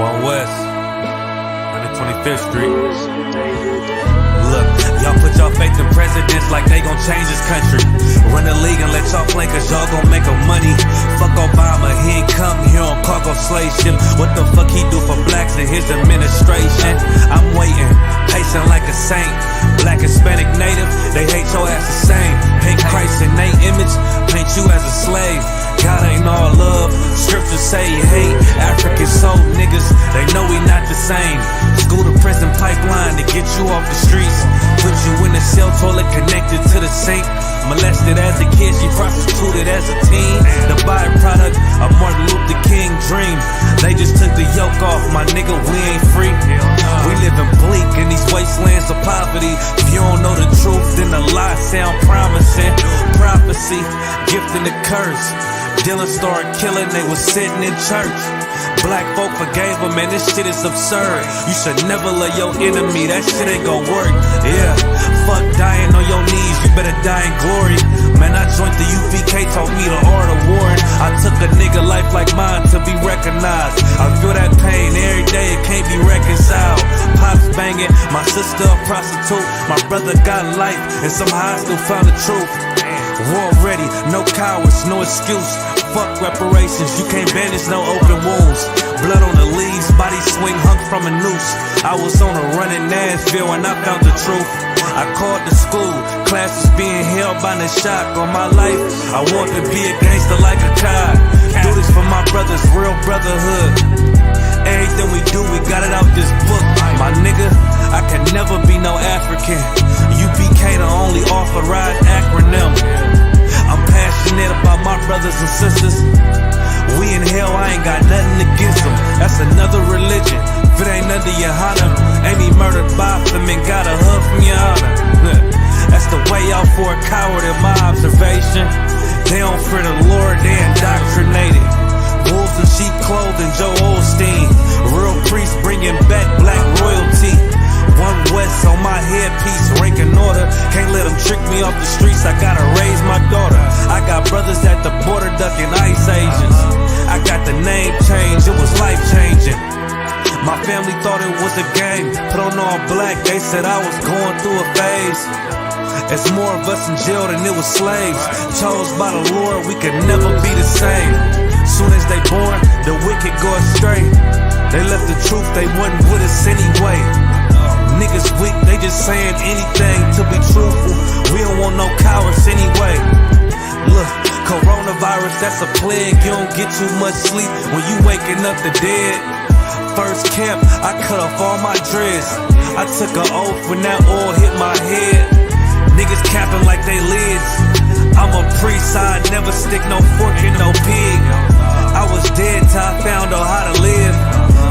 One West, 125th Street. Look, y'all put y'all faith in presidents like they gon' change this country. Run the league and let y'all play cause y'all gon' make a money. Fuck Obama, he ain't come here on cargo slave ship. What the fuck he do for blacks in his administration? I'm waiting, pacing like a saint. Black, Hispanic, Native, they hate your ass the same. Paint Christ in they image, paint you as a slave. God ain't all love, scriptures say he hate African soul niggas, they know we not the same. School to prison pipeline to get you off the streets. Put you in the cell toilet connected to the sink. Molested as a kid, she prostituted as a teen. The byproduct of Martin Luther King dream. They just took the yoke off, my nigga, we ain't free. We living bleak in these wastelands of poverty. If you don't know the truth, then the lie sound promising. Prophecy, gift and the curse. Dylan started killing, they was sitting in church. Black folk forgave him, man, this shit is absurd. You should never love your enemy, that shit ain't gon' work. Yeah, fuck dying on your knees, you better die in glory. Man, I joined the UPK, taught me the art of warring. I took a nigga life like mine to be recognized. I feel that pain every day, it can't be reconciled. Pops banging, my sister a prostitute. My brother got life, and somehow I still found the truth. War ready, no cowards, no excuse. Fuck reparations, you can't bandage no open wounds. Blood on the leaves, body swing hung from a noose. I was on a run in Nashville and I found the truth. I called the school, classes being held by the shock on my life. I want to be a gangster like a child. Do this for my brothers, real brotherhood. Everything we do, we got it out this book. My nigga, I can never be no African. UPK the only authorized acronym. I'm passionate about my brothers and sisters. We in hell, I ain't got nothing against them. That's another religion. If it ain't under your honor, ain't he murdered by them and got a hug from your honor. That's the way out for a coward in my observation. They don't fear the Lord, they indoctrinated. Wolves in sheep clothing, Joe Osteen. Real priest bringing back black royalty. One West on my headpiece, ranking order. Can't let them trick me off the streets, I gotta raise my daughter. I got brothers at the border ducking ICE agents. I got the name change, it was life changing. My family thought it was a game. Put on all black, they said I was going through a phase. It's more of us in jail than it was slaves. Chose by the Lord, we could never be the same. Soon as they born, the wicked go astray. They left the truth, they wasn't with us anyway. Niggas weak, they just saying anything to be truthful. We don't want no cowards anyway. Look, coronavirus, that's a plague. You don't get too much sleep when you waking up the dead. First camp, I cut off all my dreads. I took an oath when that oil hit my head. Niggas capping like they lids. I'm a priest, I never stick no fork in no pig. I was dead till I found out how to live.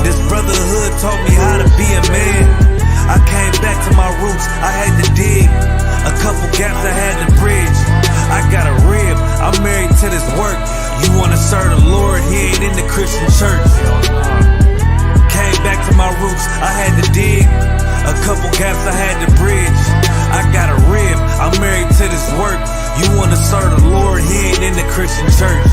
This brotherhood taught me how to be a man. I came back to my roots, I had to dig. A couple gaps I had to bridge. I got a rib, I'm married to this work. You wanna serve the Lord, he ain't in the Christian church. Came back to my roots, I had to dig. A couple gaps I had to bridge. I got a rib, I'm married to this work. You wanna serve the Lord, he ain't in the Christian church.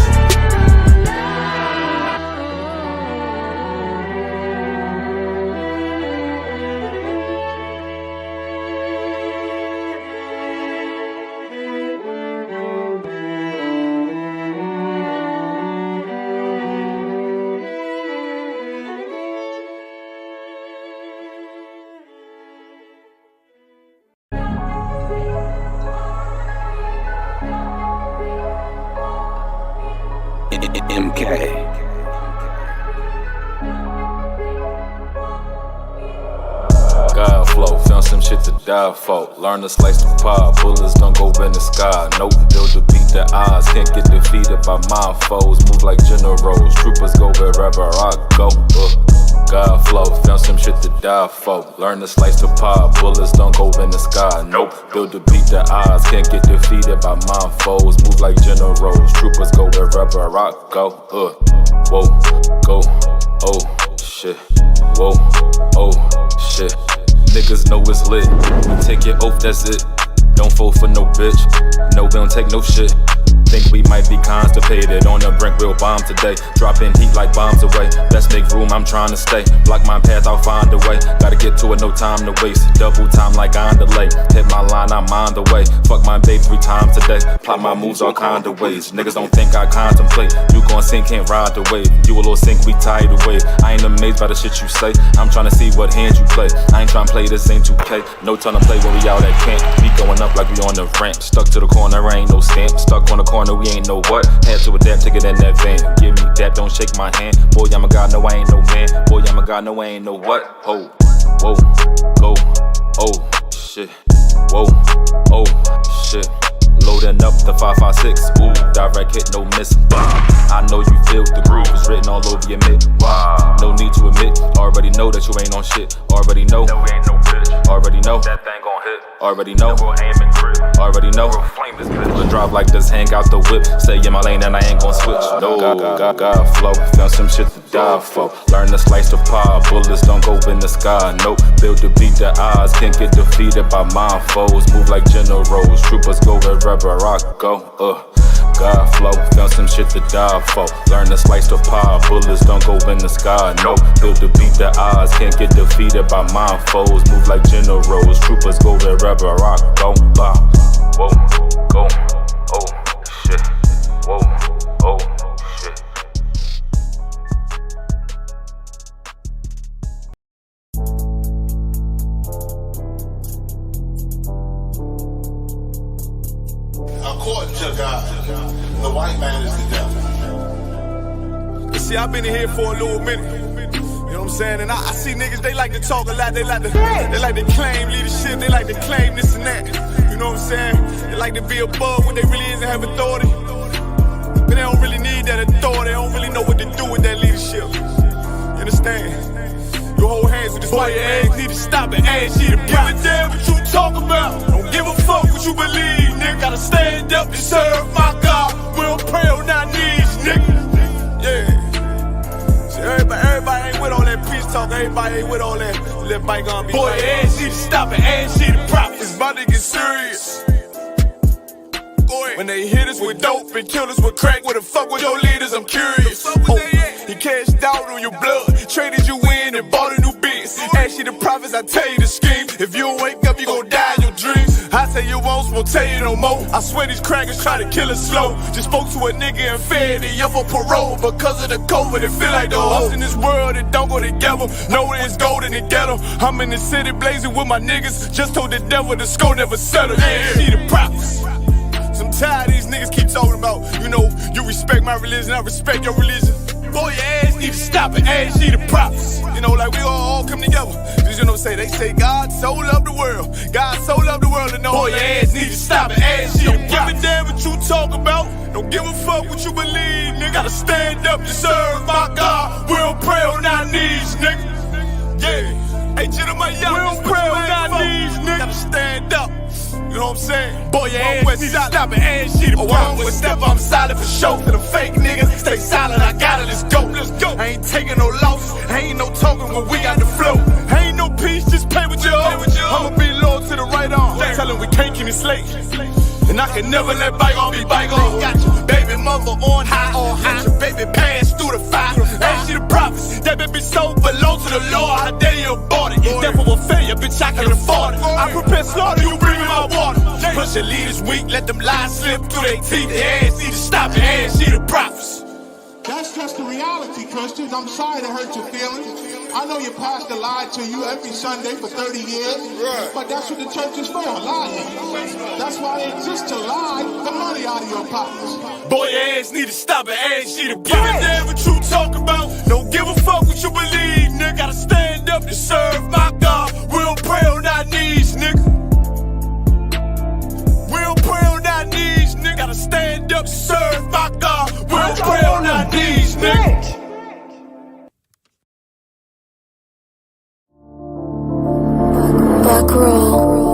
MK. God flow, found some shit to die for. Learn to slice the pie, bullets don't go in the sky. No build to beat the odds, can't get defeated by my foes. Move like generals, troopers go wherever I go. God flow, found some shit to die for. Learn to slice the pie, bullets don't go in the sky. Nope, build to beat the odds, can't get defeated by my foes. Move like generals, troopers go wherever I go. Whoa, go, oh shit. Whoa, oh shit. Niggas know it's lit. We take your oath, that's it. Don't fall for no bitch. No, we don't take no shit. Think we might be constipated, on the brink, we'll bomb today. Dropping heat like bombs away, best make room, I'm trying to stay. Block my path, I'll find a way. Gotta get to it, no time to waste. Double time like on delay. Hit my line, I'm on the way. Fuck my babe 3 times a day. Plot my moves all kind of ways. Niggas don't think I contemplate. You gon' sink, can't ride the wave. You a little sink, we tied away. I ain't amazed by the shit you say. I'm trying to see what hands you play. I ain't trying to play this, ain't 2K. No time to play when we out at camp. We going up like we on the ramp. Stuck to the corner, ain't no stamp. Stuck on the corner, we ain't know what. Had to adapt, take it in that van. Give me that, don't shake my hand. Boy, I'm a god, no, I ain't no man. Boy, I'm a god, no, I ain't no what. Ho, whoa, go, oh, shit. Whoa, oh, shit. Loading up the 5.56, ooh, direct hit, no miss. I know you feel the groove is written all over your mitt. Wow. No need to admit, already know that you ain't on shit. Already know, that we ain't no bitch. Already know, that thing gon' hit. Already know, already know. We'll drive like this, hang out the whip. Stay in my lane and I ain't gon' switch. No, God flow, found some shit to die for. Learn to slice the pie, bullets don't go in the sky. Nope, build to beat the odds, can't get defeated by my foes. Move like generals, troopers go wherever I go. God flow, found some shit to die for. Learn to slice the pie, bullets don't go in the sky. No, build to beat the odds, can't get defeated by my foes. Move like generals, troopers go wherever I go. Whoa, go, oh shit. Whoa, oh shit. According to God, the white man is the devil. You see, I've been in here for a little minute. You know what I'm saying? And I see niggas, they like to talk a lot. They like to claim leadership. They like to claim this and that. You know what I'm saying? They like to be above what they really is and have authority. But they don't really need that authority. They don't really know what to do with that leadership. You understand? You hold hands with this white man. Need to stop and ask you to give a damn what you talk about. Don't give a fuck what you believe, nigga. Gotta stand up and serve my God. We don't pray on our knees, nigga. Yeah. See, everybody ain't with all that peace talk. Everybody ain't with all that bygone be. Boy, ask you to stop and ask you to prop. It's about to get serious. When they hit us with dope and kill us with crack, where the fuck with your leaders? I'm curious. He cashed out on your blood, traded you in and bought a new biz. Ask you the prophets, I tell you the scheme. If you don't wake up, you gon' die in your dreams. I say you won't tell you no more. I swear these crackers try to kill us slow. Just spoke to a nigga and fed he up for parole. Because of the COVID, it feel like the hoes in this world that don't go together. Know that it's gold in the ghetto. I'm in the city blazing with my niggas. Just told the devil the score never settled. Yeah, see the prophets. I'm tired of these niggas keep talking about, you know, you respect my religion, I respect your religion. Boy, your ass need to stop and ask you the prophets. You know, like we all come together. Cause you know, they say God so loved the world. God so loved the world, and know boy, your ass need to stop and ask you the prophets. Don't give a damn what you talk about. Don't give a fuck what you believe, nigga. Gotta stand up to serve my God. We don't pray on our knees, nigga. Yeah. Hey, gentlemen, y'all, we don't pray on our knees, nigga. Gotta stand up. You know what I'm saying? Boy, your ass need to stop and ask you the problem. With step, I'm solid for show. For the fake niggas, stay silent, I got it, let's go. I ain't taking no loss, ain't no talking when we got the flow. Ain't no peace, just play with your own. I'ma be loyal to the right arm. Tell him we can't keep it slave. And I can never let bygone be bygone. Got your baby mother on high, got your baby pass through the fire. Ask you the prophets, that baby so belong to the Lord. How dare you abort it? Devil will failure, bitch, I can afford it. I prepare slaughter, you bring me my water. Push your leaders weak, let them lies slip through their teeth. Their ass need to stop and ask you the prophets. That's just the reality, Christians. I'm sorry to hurt your feelings. I know your pastor lied to you every Sunday for 30 years, but that's what the church is for, lying. That's why they exist, to lie the money out of your pockets. Boy, your ass need to stop and ask you to give a damn what you talk about. Don't give a fuck what you believe, nigga. Gotta stand up to serve my God. We don't pray on our knees, nigga. We don't pray on our knees, nigga. Gotta stand up to serve my God. We don't pray on our knees, nigga. Back roll.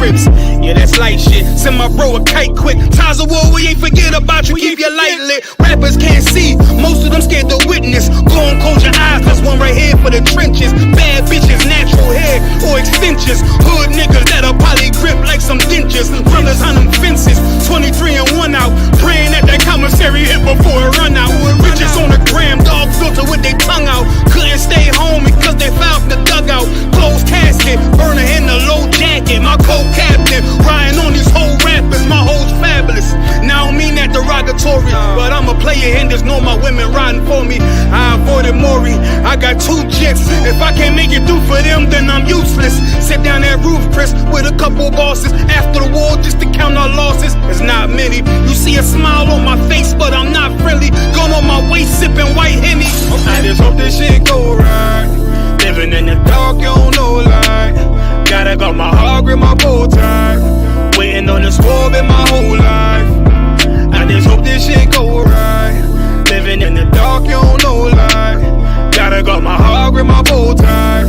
cribs. Yeah, that's light shit. Send my bro a kite quick. Ties of war, we ain't forget about you. Keep your light lit. Rappers can't see. Most of them scared to witness. Go and close your eyes. There's one right here for the trenches. Bad bitches, natural hair or extensions. Hood niggas that'll probably grip like some dentures. Brothers on them fences. 23 and 1 out. Praying that commissary hit before it run out. Bitches on the gram, dog filter with their tongue out. Couldn't stay home because they found the dugout. Closed casket, burner in the low jacket. My co-captain, riding on these whole rappers. My hoes fabulous. Now I don't mean that derogatory, but I'm a player and there's no my women riding for me. I avoided Maury. I got 2 jets. If I can't make it through for them, then I'm useless. Sit down that roof, Chris, with a couple bosses. After the war, just to count our losses. It's not many. You see a smile on my face, but I'm not friendly. Going on my waist, sipping white Henny. I just hope this shit go right. Living in the dark, you don't know light. Gotta got my heart with my bow tie. Waiting on this war been my whole life. I just hope this shit go right. Living in the dark, you don't know light. Gotta got my heart with my bow tie.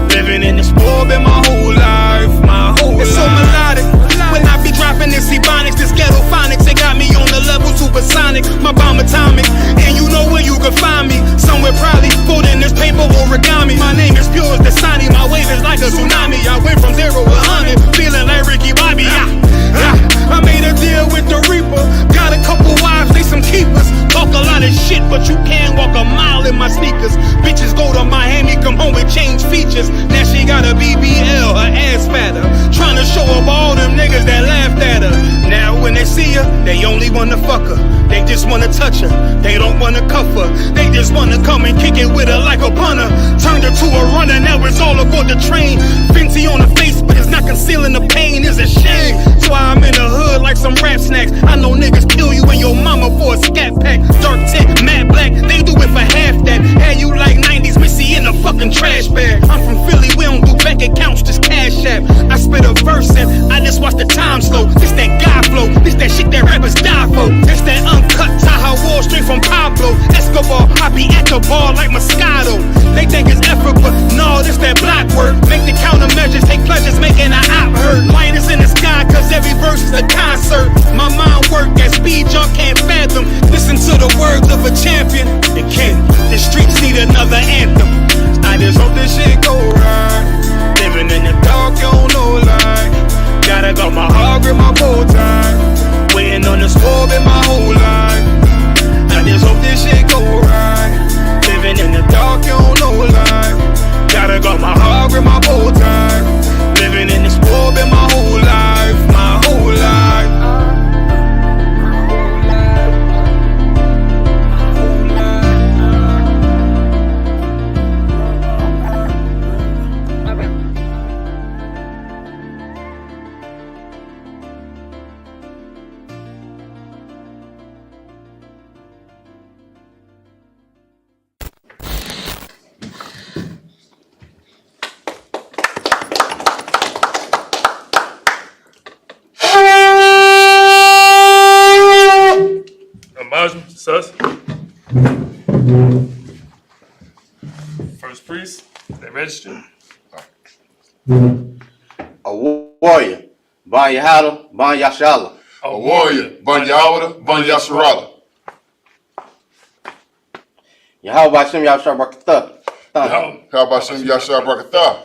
Living in this war been my whole life. My whole life. It's so melodic. When I be dropping this ebonics, this ghetto phonics, it got me on the level supersonic. My bomb atomic, and you know where you can find me. Somewhere probably folding this paper origami. My name is pure as the Dasani. My wave is like a tsunami. I went from 0 to 100, feeling like Ricky Bobby. I made a deal with the Reaper. Got a couple wives, they some keepers. Talk a lot of shit, but you can't walk a mile in my sneakers. Bitches go to Miami, come home with change features. Now she got a BBL, her ass fatter. Trying to show up all them niggas that laughed at her. Now when they see her, they only wanna fuck her. They just wanna touch her, they don't wanna cuff her. They just wanna come and kick it with her like a punter. Turned her to a runner, now it's all aboard the train. Fenty on the face, but it's not concealing the pain, it's a shame. That's why I'm in the hood like some rap snacks. I know niggas kill you and your mama for a scat pack. Dark tech, matte black, they do it for half that. Had you like 90s Missy in a fucking trash bag. I'm from Philly, we don't do bank accounts, just cash app. I spit a verse and I just watch the time slow. This that guy flow, this that shit that rappers die for. This that uncut Taha Wall straight from Pablo Escobar. I be at the bar like Moscato. They think it's effort, but no, this that block work. Make the countermeasures, take pleasures, making an op hurt. Light is in the sky, cause every verse is a concert. My mind work at speed y'all can't fathom. Listen to the words of a champion. It can, the streets need another anthem. I just hope this shit go right. Living in the dark, you don't know light. Gotta got my heart with my bow tie. Waiting on the squab in my whole life. I just hope this shit go right. Living in the dark, you don't know light. Gotta got my heart with my bow tie. Living in the squab in my whole life. My whole life. Sus. First priest, they registered. A warrior, Ban Yahada, Ban Yashala. A warrior, Ban Yahada, Ban Yasharala. Yahweh Hashem Yahshua Barakatah. How about Shem Yashar Brakatah?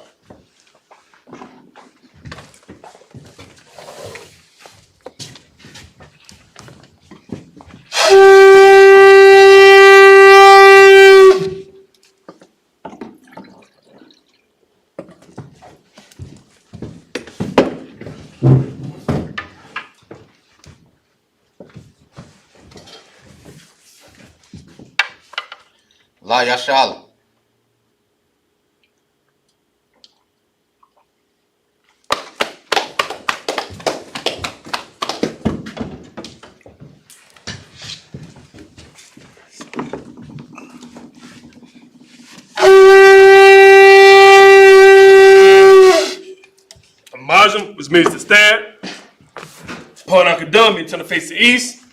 La Yashala. Majum was made to stand. Upon Akadami, turn to face the east.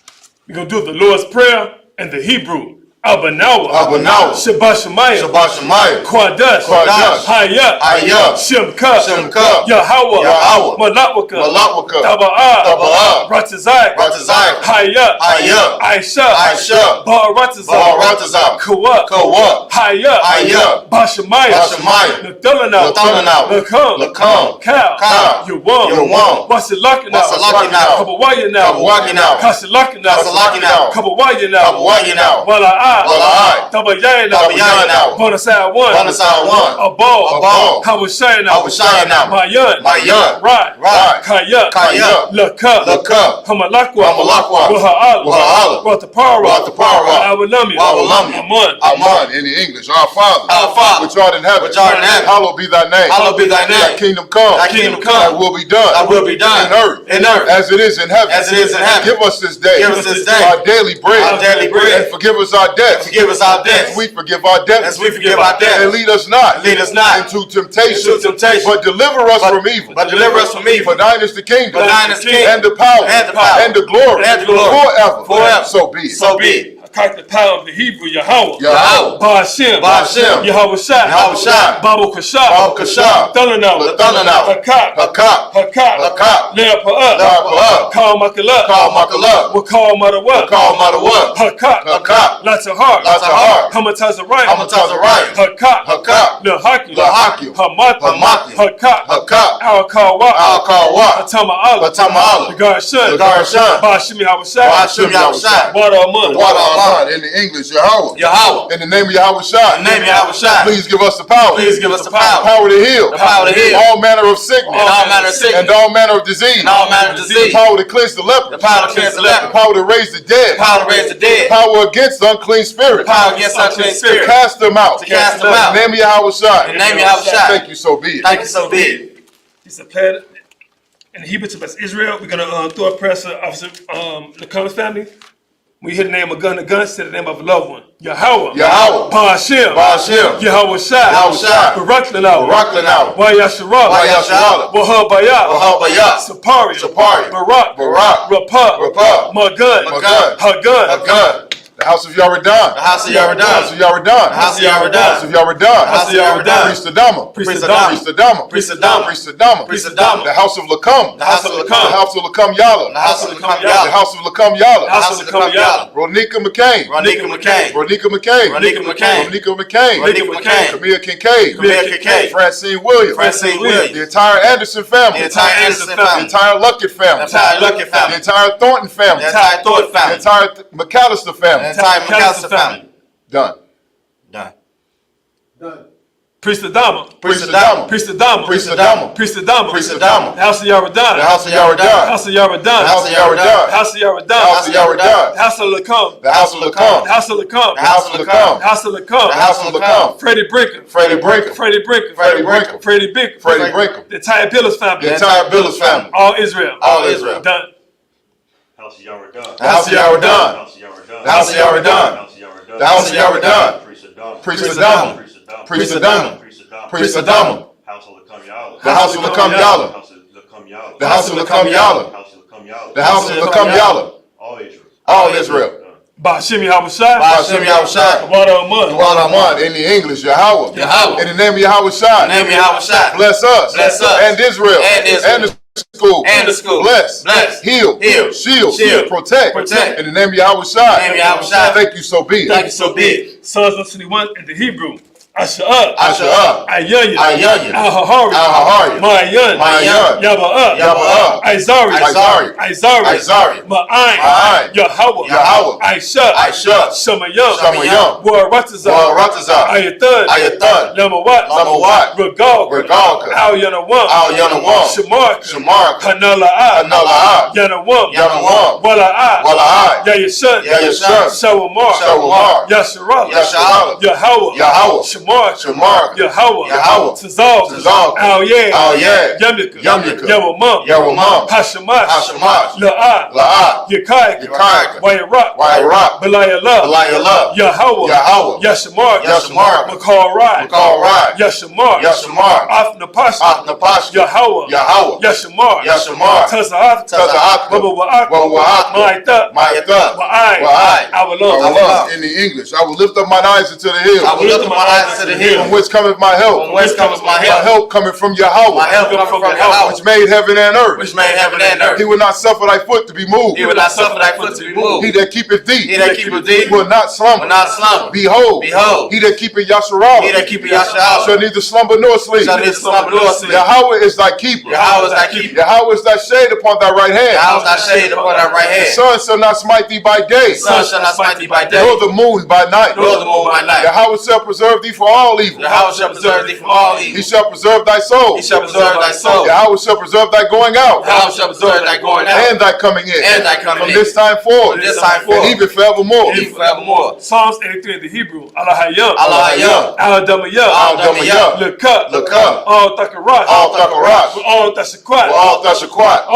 We're going to do the Lord's Prayer and the Hebrew. Abanawa, Abanawa, Shabashemaya, Shabashemaya, Quadash, Quadash, Hayat, Hayat, Shimka, Shimka, Yahweh, Yahweh, Malawaka, Malawaka, Taba'a, Taba'a, Ratazai, Ratazai, Hayat, Hayat, Aisha, Aisha, Baratazai, Baratazai, Kawa, Kawa, Hayat, Hayat, Bashemaya, Bashemaya, Nathalanaw, Nathalanaw, Lakam, Lakam, Cal, Cal, Yawam, Yawam, Wasilakanaw, Wasilakanaw, Kabawayanaw, Kabawayanaw, Kasilakanaw, Kasilakanaw, Kabawayanaw, Kabawayanaw, Wala'a, Wala'a, Tabayayanaw, Tabayayanaw, Bonasai 1, Bonasai 1, Abal, Abal, Hawashayanaw, Hawashayanaw, Mayan, Mayan, Right, Right, Kaya, Kaya, Laka, Laka, Hamalakwa, Hamalakwa, Waha'ala, Waha'ala, Ratapara, Ratapara, Awalami, Awalami, Amun, Amun, in the English, our Father, which art in heaven, hallowed be thy name. Hallowed be thy name. Thy kingdom come. Thy kingdom come. Thy will be done. Thy will be done. In earth. As it is in heaven. As it is in heaven. Give us this day. Give us this day. Our daily bread. Our daily bread. And forgive us our debts. Forgive us our debts. As we forgive our debtors. As we forgive our debtors. And lead us not. Lead us not into temptation. into temptation. But deliver us from evil. But deliver us from evil. For thine is the kingdom. For thine is the kingdom. And the power. And the power. And the glory. And the glory. Forever. Forever. So be it. So be it. Crack the power of the Hebrew, Yahweh, Yahweh, Ba'ashem, Ba'ashem, Yahweh Shai, Yahweh Shai, Babu Kashab, Babu Kashab, Thalanaw, Thalanaw, Hakat, Hakat, Hakat, Hakat, Le'apa'ah, Le'apa'ah, Kal Makallah, Kal Makallah, Wakal Madawa, Kal Madawa, Hakat, Hakat, Latahar, Latahar, Hamatazariah, Hamatazariah, Hakat, Hakat, Lehakim, Lehakim, Hamath, Hamath, Hakat, Hakat, Al-Kawa, Al-Kawa, Hatama'ala, Hatama'ala, Garshan, Garshan, Ba'ashim Yahweh Shai, Ba'ashem Yahweh Shai, Wada Amun, Wada Aman, in the English, Yahweh. Yahweh. In the name of Yahweh Shai. In the name of Yahweh Shai. Please give us the power. Please give us the power. Power to heal. The power to heal. All manner of sickness. And all manner of sickness. And all manner of disease. And all manner of disease. The power to cleanse the leper. The power to cleanse the leper. The power to raise the dead. The power to raise the dead. The power against unclean spirits. The power against unclean To spirits. cast them out. To cast them out. In the name of Yahweh Shai. In the name of Yahweh Shai. Thank you, so be it. Thank you, so be it. He's a plan in the Hebrew to bless Israel. We're gonna throw a prayer to Officer Lacomb's family. We hit the name of gun to gun, say the name of a loved one. Yahweh. Yahweh. Ba'ashem. Ba'ashem. Yahweh Shai. Yahweh Shai. Baraklanaw. Baraklanaw. Wayasharah. Wayasharah. Wahabayah. Wahabayah. Sapari. Sapari. Barak. Barak. Rapah. Rapah. Magun. Magun. Hagun. Hagun. The house of Yaredan. The house of Yaredan. The house of Yaredan. The house of Yaredan. The house of Yaredan. The house of Yaredan. Priest Adama. Priest Adama. Priest Adama. Priest Adama. Priest Adama. Priest Adama. The house of Lakam. The house of Lakam. The house of Lakam Yala. The house of Lakam The Yala. house of Lakam Yala. The house of Lakam Yala. Ronika McCain. Ronika McCain. Ronika McCain. Ronika McCain. Ronika McCain. Ronika McCain. Camille Kincaid. Camille Kincaid. Francine Williams. Francine Williams. The entire Anderson family. The entire Anderson The family. entire Luckett family. The entire Luckett family. The entire Thornton family. The entire Thornton The family. entire McAllister family. The entire McAllister family. Done. Done. Priest Adama. Priest Adama. Priest Adama. Priest Adama. Priest Adama. Priest Adama. The house of Yaredan. The house of Yaredan. The house of Yaredan. The house of Yaredan. The house of Yaredan. The house of Yaredan. The house of Lacombe. The house of Lacombe. The house of Lacombe. The house of Lacombe. The house of Lacombe. The house of Lacombe. Freddie Brinker. Freddie Brinker. Freddie Brinker. Freddie Brinker. Freddie Brinker. Freddie Brinker. The entire Billers family. The entire Billers family. All Israel. All Israel. Done. House of Yaredan. The house of Yaredan. The house of Yaredan. The house of Yaredan. Priest Adama. Priest Adama. Priest Adama. House of Lacombe Yala. The house of Lacombe Yala. The house of Lacombe Yala. The house of Lacombe Yala. All Israel. All Israel. Ba'ashem Yahweh Shai. Ba'ashem Yahweh Shai. Wada Amun. Wada Aman. In the English, Yahweh. Yahweh. In the name of Yahweh Shai. In the name of Yahweh Shai. Bless us. Bless us. And Israel. And Israel. And the school. And the school. Bless. Bless. Heal. Heal. Shield. Shield. Protect. Protect. In the name of Yahweh Shai. In the name of Yahweh Shai. Thank you, so be it. Thank you, so be it. Psalms 121 in the Hebrew. Asha'ah. Asha'ah. Ayanya. Ayanya. Al-Hahari. Al-Hahari. Ma'ayan. Ma'ayan. Yaba'ah. Yaba'ah. Aizari. Aizari. Aizari. Aizari. Ma'ayin. Ma'ayin. Yahweh. Yahweh. Aisha. Aisha. Shamayam. Shamayam. Waratazah. Waratazah. Ayathan. Ayathan. Lamawat. Lamawat. Regalka. Regalka. Al-Yanawam. Al-Yanawam. Shamarka. Shamarka. Hanala'ah. Hanala'ah. Yanawam. Yanawam. Wala'ah. Wala'ah. Yayashan. Yayashan. Shawamar. Shawamar. Yasharallah. Yasharallah. Yahweh. Yahweh. Shemar. Shamarka, Yahweh, Tazal, Al-Yad, Yamyaka, Yawamam, Hashamash, La'ah, Yakaika, Wyarak, Belayallah, Yahweh, Yashamar, Makal Rai, Yashamar, Afnapash, Yahweh, Yashamar, Tazahak, Wa'ak, Ma'itha, Wa'ai, Awalam. In the English, I will lift up mine eyes into the hills. I will lift up my eyes to the hill. From whence cometh my help? From whence cometh my My help? help coming from Yahweh. My help coming from Yahweh. Which made heaven and earth. Which made heaven and earth. He will not suffer thy foot to be moved. He will not suffer thy foot to be moved. He that keepeth thee. He that keepeth thee will not slumber. will not slumber. Behold. Behold. He that keepeth Yasharah. He that keepeth Yasharah shall neither slumber nor sleep. shall neither slumber nor sleep. Yahweh is thy keeper. Yahweh is thy keeper. Yahweh is thy shade upon thy right hand. Yahweh is thy shade upon thy right hand. The sun shall not smite thee by day. The sun shall not smite thee by day. Nor the moon by night. Nor the moon by night. Yahweh shall preserve thee from all evil. Yahweh shall preserve thee from all evil. He shall preserve thy soul. He shall preserve thy soul. Yahweh shall preserve thy going out. Yahweh shall preserve thy going out. And thy coming in. And thy coming from in. this time forward. From this time forward. And even forevermore. Even forevermore. Psalms 83 in the Hebrew, Alahayam, Alahayam, Al-Damayam, Al-Damayam, Lekut, Lekut, Al-Takarash, Al-Takarash, Al-Tashakwat, Al-Tashakwat,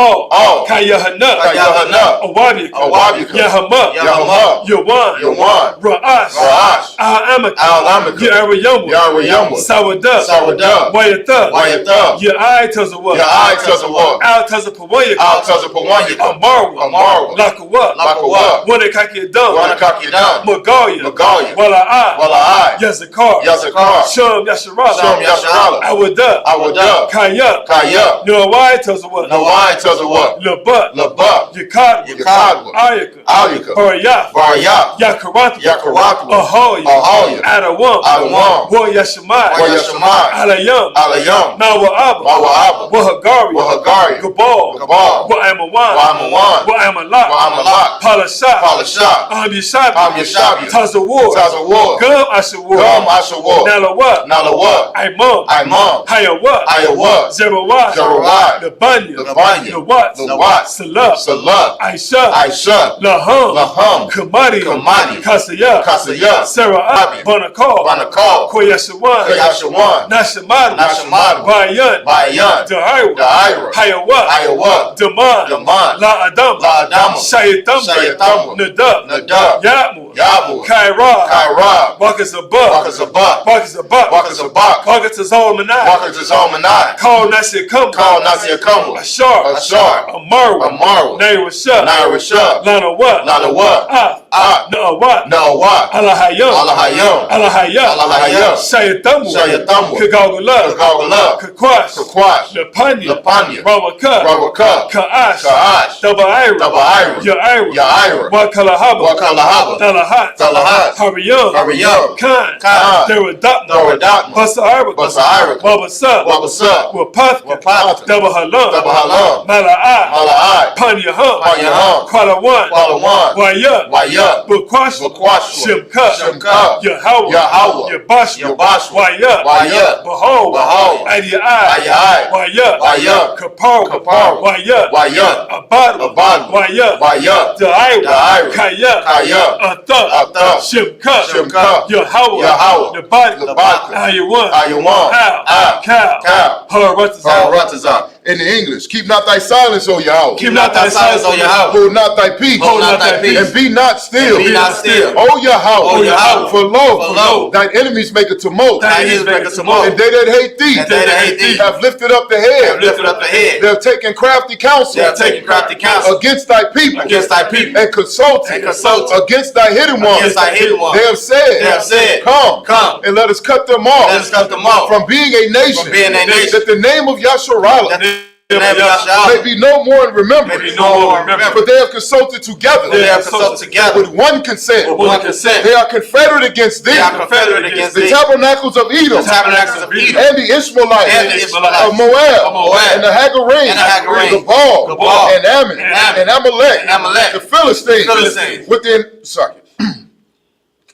Kayahana, Kayahana, Awabika, Awabika, Yahama, Yahama, Yawan, Yawan, Ra'ash, Ra'ash, Al-Amaka, Al-Amaka, Yarayamwa, Yarayamwa, Sawada, Sawada, Wayata, Wayata, Ya'ai Tazawa, Ya'ai Tazawa, Al-Tazapawayaka, Al-Tazapawayaka, Amarwa, Amarwa, Lakawa, Lakawa, Wanakaki Dam, Wanakaki-Dam, Magalia, Magalia, Wala'ai, Wala'ai, Yazakar, Yazakar, Shum Yasharala, Shum Yasharala, Awada, Awada, Kaya, Kaya, Noai Tazawa, Noai Tazawa, Labat, Labat, Yakadwa, Yakadwa, Ayaka, Ayaka, Barayaf, Barayaf, Yakaratwa, Yakaratwa, Ahoya, Ahoya, Adawam, Adawam, Wa Yashamai, Wa Yashamai, Alayam, Alayam, Mawa'aba, Mawa'aba, Wahagari, Wahagari, Gabal, Gabal, Wa Amawan, Wa Amawan, Wa Amalak, Wa Amalak, Palasha, Palasha, Yashabi, Yashabi, Tazawar, Tazawar, Gum Ashawar, Gum Ashawar, Nalawa, Nalawa, Imam, Imam, Hayawa, Hayawa, Zerawah, Zerawah, Labanya, Labanya, Lawat, Lawat, Salah, Salah, Aisha, Aisha, Laham, Laham, Kamadi, Kamadi, Kasaya, Kasaya, Sarah, Banakal, Banakal, Koyashawan, Koyashawan, Nashamadu, Nashamadu, Bayan, Bayan, Da'ira, Da'ira, Hayawa, Hayawa, Daman, Daman, La Adam, La Adama, Shayatam, Shayatam, Nadab, Nadab, Yatmu, Yabu, Kaira, Kaira, Wakazabah, Wakazabah, Wakazabah, Wakazabah, Wakazalmanai, Wakazalmanai, Call Nasir Kamu, Call Nasir Kamu, Ashar, Ashar, Amaru, Amaru, Nairashah, Nairashah, Lana Wat, Lana Wat, Na'awat, Na'awat, Alahayam, Alahayam, Alahayam, Alahayam, Shayatamu, Shayatamu, Kagagula, Kagagula, Kakwash, Kakwash, Lapanya, Lapanya, Rawaka, Rawaka, Ka'ash, Ka'ash, Dabaira, Dabaira, Ya'ira, Wakalahaba, Wakalahaba, Dalahat, Dalahat, Hariyam, Hariyam, Khan, Khan, Daradapna, Daradapna, Basa'iraka, Basa'iraka, Wabasa, Wabasa, Wapathka, Wapathka, Dabahalam, Dabahalam, Mala'ai, Mala'ai, Panyaham, Panyaham, Kwalawan, Kwalawan, Wayat, Wayat, Bukwashwa, Bukwashwa, Shimka, Shimka, Yahweh, Yahweh, Yabashwa, Yabashwa, Wayat, Wayat, Behold, Behold, Adiyai, Adiyai, Wayat, Wayat, Kapar, Kapar, Wayat, Wayat, Abadwa, Abadwa, Wayat, Wayat, Da'ira, Da'ira, Kaya, Kaya, Atha, Atha, Shimka, Shimka, Yahweh, Yahweh, Nabadka, Nabadka, Ayawan, Ayawan, Al, Cal, Cal, Haratazal, Haratazal. In the English, keep not thy silence, O Yahweh. Keep not thy silence, O Yahweh. Hold not thy peace. Hold not thy peace. And be not still. And be not still. O Yahweh. O Yahweh. For lo, For lo, thine enemies make a tumult. thine enemies make a tumult. And they that hate thee, And they that hate thee have lifted up the head. have lifted up the head. They have taken crafty counsel. They have taken crafty counsel against thy people. against thy people. And consulted. And consulted against thy hidden ones. against thy hidden ones. They have said. They have said, Come. Come. And let us cut them off. Let us cut them off from being a nation. From being a nation. That the name of Yasharallah may be no more in remembrance. May be no more in remembrance. For they have consulted together. They have consulted together with one consent. with one consent. They are confederate against thee. They are confederate against the thee. tabernacles of Edom. The tabernacles of Edom. And the Ishmaelites. And the Ishmaelites. Of Moab. Of Moab. And the Hagarene. And the Hagarene. Gabal. Gabal. And Ammon. And Amalek. And Amalek. The Philistines. Philistines.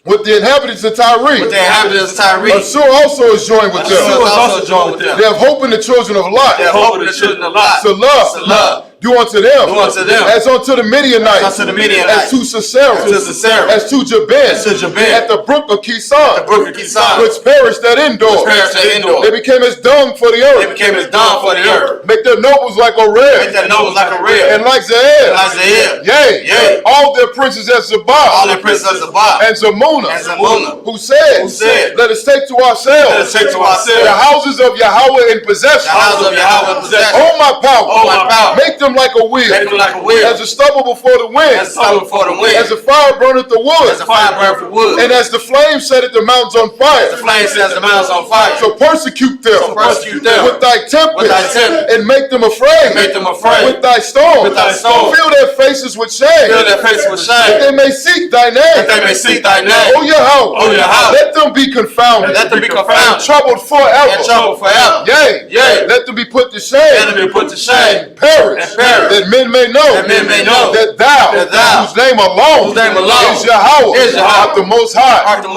With the inhabitants of Tyre. With the inhabitants of Tyre. Assur also is joined with them. Assur is also joined with them. They have hope in the children of Lot. They have hope in the children of Lot. Salah. Salah. do unto them, as unto the Midianites, as unto the Midianites, as to Sisera, as to Jabin, at the brook of Kison, which perished at Endor. They became as dung for the earth. Make their nobles like a red, and like Zael. Yea, all their princes as Zabah, and Zamunah, who said, let us take to ourselves the houses of Yahweh in possession. Oh my power, make them like a wheel, as a stubble before the wind, as a fire burneth the wood, and as the flame setteth the mountains on fire. So persecute them with thy tempest, and make them afraid with thy storm. Fill their faces with shame, that they may seek thy name. O Yahweh, let them be confounded, and troubled forever. Yea, let them be put to shame, and perish, that men may know that thou, whose name alone is Yahweh, art the most high over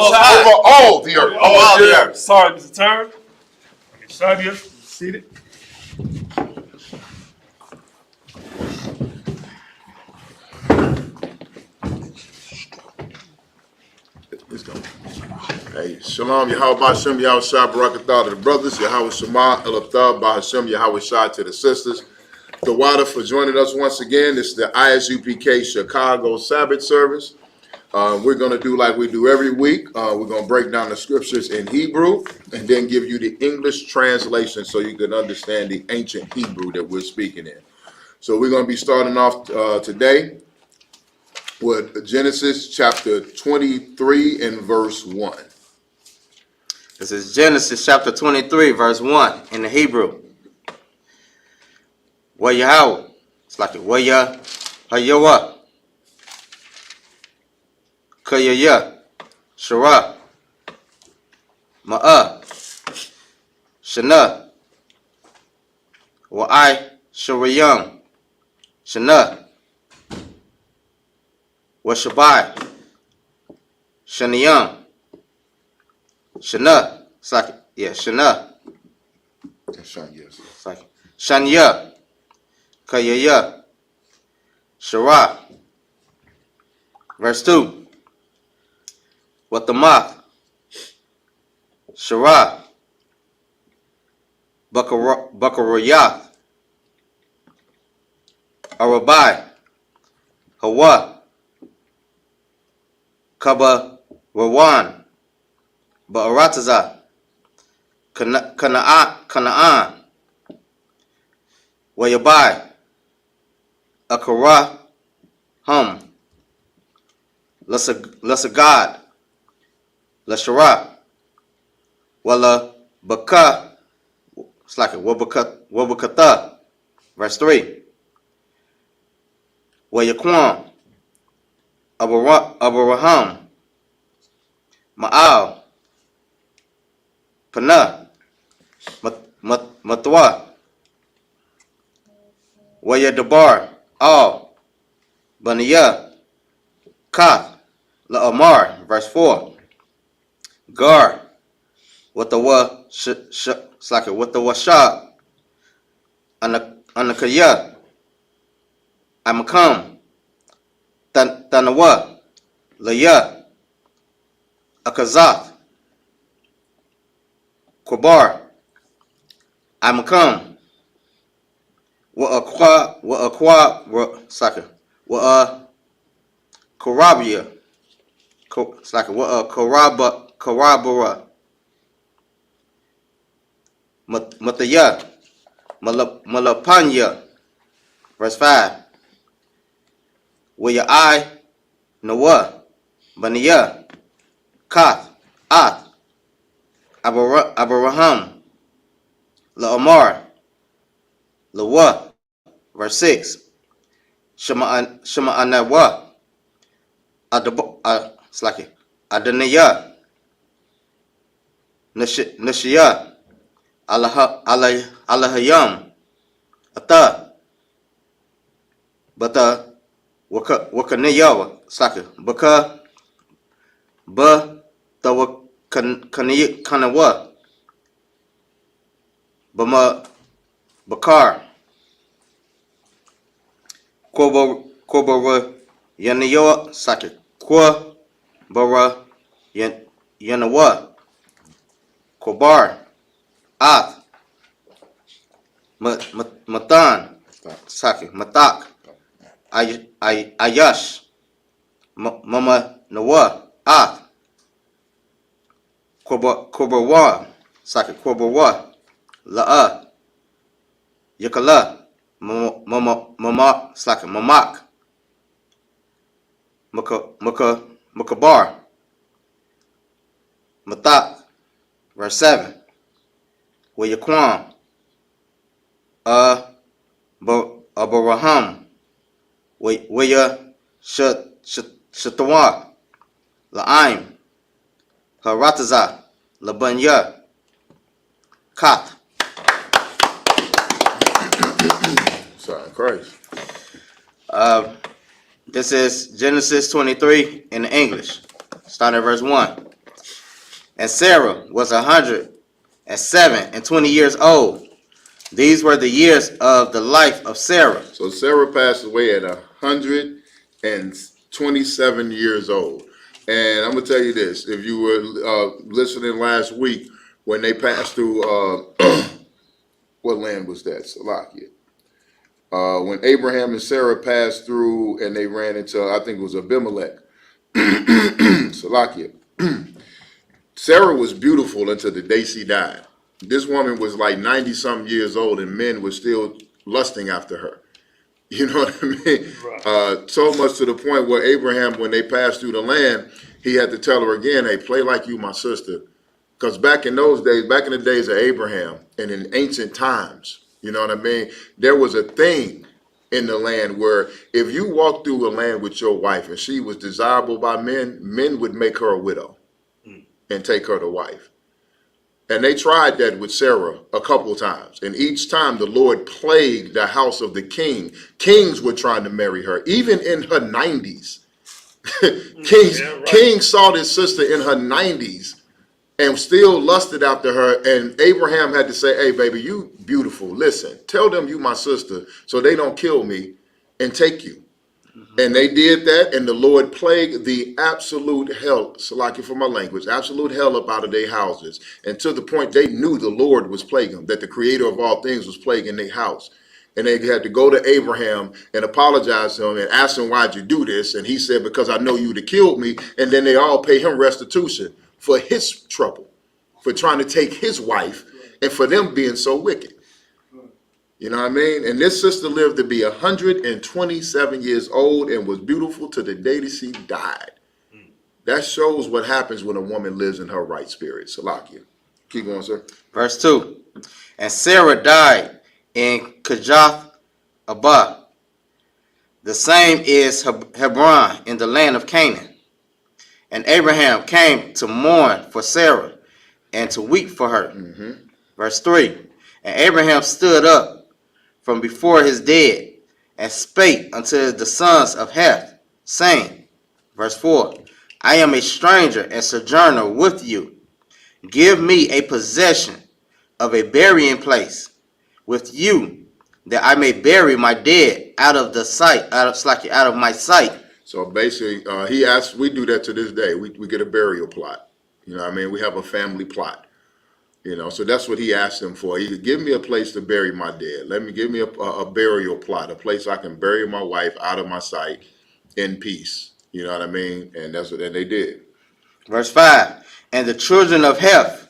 all the earth. Sorry, Mr. Turner. Sadia, seated. Hey, Shalom, Yahweh Ba'Shem, Yahweh Shai, Barakatah to the brothers, Yahweh Shema, Elathah, Ba'Hashem, Yahweh Shai to the sisters. The water for joining us once again. This is the Isupk Chicago Sabbath service. We're going to do like we do every week. We're going to break down the scriptures in Hebrew and then give you the English translation so you can understand the ancient Hebrew that we're speaking in. So we're going to be starting off today with Genesis chapter 23 and verse 1. This is Genesis chapter 23, verse 1 in the Hebrew. Wayahau. It's like it. Wayah. Hayawa. Kayaya. Shara. Ma'ah. Shana. Wa'ai. Sharayam. Shana. Washabai. Shaniyam. Shana. It's like it. Yeah, Shana. It's like it. Shanya. Kayaya. Shara. Verse 2. Watamath. Shara. Bakarayath. Arabai. Hawa. Kaba Rawan. Ba'arataza. Kana'an. Wayabai. Akara. Lasagad. Lashara. Wala Baka. It's like it. Wabakata. Verse 3. Wayaquam. Abraham. Ma'al. Pana. Matwa. Wayadabar. Al. Baniya. Kath. La'amar. Verse 4. Gar. Watawa. Slaka. Watawa Shah. Anakaya. Amakam. Tanawa. Laya. Akazath. Kobar. Amakam. Wa'akwa. Slaka. Korabia. It's like Korabara. Mataya. Malapanya. Verse 5. Waya I. Noah. Baniya. Kath. Ath. Abraham. La'amar. Lawa. Verse 6. Shema'anawa. It's like it. Adonaiah. Nashiyah. Allahayam. Ata. Bata. Wakanayawa. It's like it. Baka. Ba. Tawakanawa. Bama. Bakar. Quabara Yanayoa Saki Quabara Yanawa Quabar Ath Matan Saki Matak Ayash Mama Nawa Ath Quabarwa Saki Quabarwa La'a Yakala Mama Saki Mamak Makabar Matak, verse 7. Wayaquam Abaraham Waya Shatawa La'im Harataza Labanya Kath. Sorry, Christ. This is Genesis 23 in the English, starting at verse 1. And Sarah was 107 and 20 years old. These were the years of the life of Sarah. So Sarah passed away at 127 years old. And I'm going to tell you this. If you were listening last week when they passed through, what land was that? Salakia. When Abraham and Sarah passed through and they ran into, I think it was Abimelech. Salakia. Sarah was beautiful until the day she died. This woman was like 90-something years old and men were still lusting after her. You know what I mean? Right. So much to the point where Abraham, when they passed through the land, he had to tell her again, hey, play like you my sister. Because back in those days, back in the days of Abraham and in ancient times, you know what I mean? There was a thing in the land where if you walked through a land with your wife and she was desirable by men, men would make her a widow and take her to wife. And they tried that with Sarah a couple times. And each time the Lord plagued the house of the king. Kings were trying to marry her, even in her 90s. King saw this sister in her 90s and still lusted after her. And Abraham had to say, hey, baby, you beautiful. Listen, tell them you my sister so they don't kill me and take you. And they did that, and the Lord plagued the absolute hell, Salaki for my language, absolute hell up out of their houses. And to the point they knew the Lord was plaguing them, that the creator of all things was plaguing their house. And they had to go to Abraham and apologize to him and ask him, why'd you do this? And he said, because I know you'd have killed me. And then they all pay him restitution for his trouble, for trying to take his wife, and for them being so wicked. You know what I mean? And this sister lived to be 127 years old and was beautiful to the day that she died. That shows what happens when a woman lives in her right spirit. Salakia. Keep going, sir. Verse 2. And Sarah died in Kajath Abba. The same is Hebron in the land of Canaan. And Abraham came to mourn for Sarah and to weep for her. Verse 3. And Abraham stood up from before his dead, and spake unto the sons of Heth, saying, verse 4, I am a stranger and sojourner with you. Give me a possession of a burying place with you, that I may bury my dead out of the sight, out of my sight. So basically, he asked, we do that to this day. We get a burial plot. You know what I mean? We have a family plot. You know, so that's what he asked him for. He said, give me a place to bury my dead. Give me a burial plot, a place I can bury my wife out of my sight in peace. You know what I mean? And that's what they did. Verse 5. And the children of Heth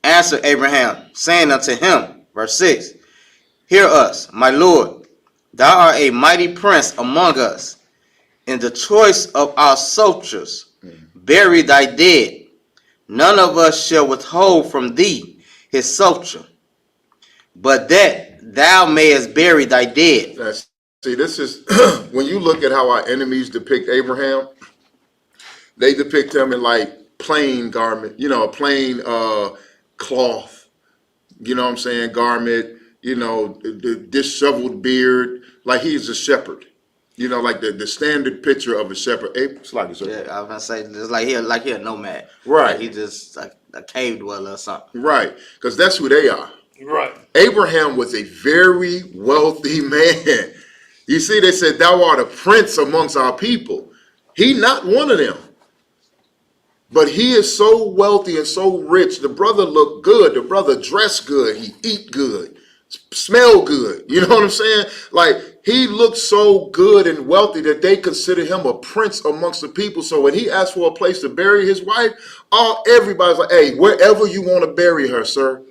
answered Abraham, saying unto him, verse 6, hear us, my Lord, thou art a mighty prince among us. In the choice of our soldiers, bury thy dead. None of us shall withhold from thee his soldier, but that thou mayest bury thy dead. See, this is, when you look at how our enemies depict Abraham, they depict him in like plain garment, you know, a plain cloth, you know what I'm saying, garment, you know, the disheveled beard, like he's a shepherd. You know, like the standard picture of a shepherd. It's like a shepherd. Yeah, I was gonna say, it's like he a nomad. Right. Like he just like a cave dweller or something. Right, because that's who they are. Right. Abraham was a very wealthy man. You see, they said, thou art a prince amongst our people. He not one of them. But he is so wealthy and so rich. The brother look good. The brother dress good. He eat good. Smell good. You know what I'm saying? Like, he looks so good and wealthy that they consider him a prince amongst the people. So when he asked for a place to bury his wife, everybody's like, hey, wherever you want to bury her, sir,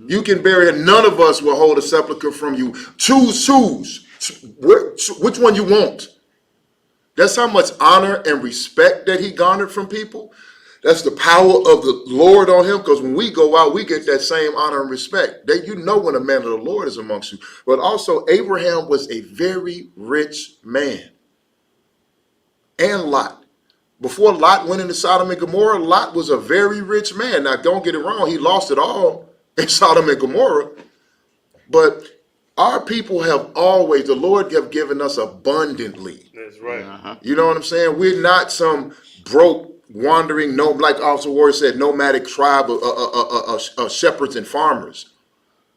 you can bury her. None of us will hold a sepulcher from you. Choose. Which one you want? That's how much honor and respect that he garnered from people. That's the power of the Lord on him, because when we go out, we get that same honor and respect. You know when a man of the Lord is amongst you. But also, Abraham was a very rich man. And Lot. Before Lot went into Sodom and Gomorrah, Lot was a very rich man. Now, don't get it wrong. He lost it all in Sodom and Gomorrah. But our people have always, the Lord have given us abundantly. That's right. You know what I'm saying? We're not some broke, wandering, like Officer Ward said, nomadic tribe of shepherds and farmers.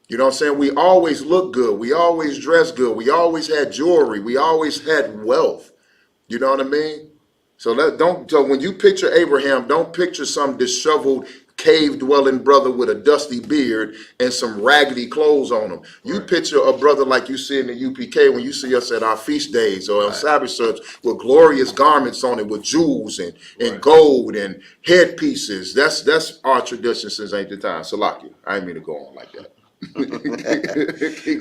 You know what I'm saying? We always look good. We always dress good. We always had jewelry. We always had wealth. You know what I mean? So when you picture Abraham, don't picture some disheveled, cave-dwelling brother with a dusty beard and some raggedy clothes on him. You picture a brother like you see in the UPK when you see us at our feast days or on Sabbath service with glorious garments on it with jewels and gold and headpieces. That's our tradition since ancient times. Salaki. I didn't mean to go on like that.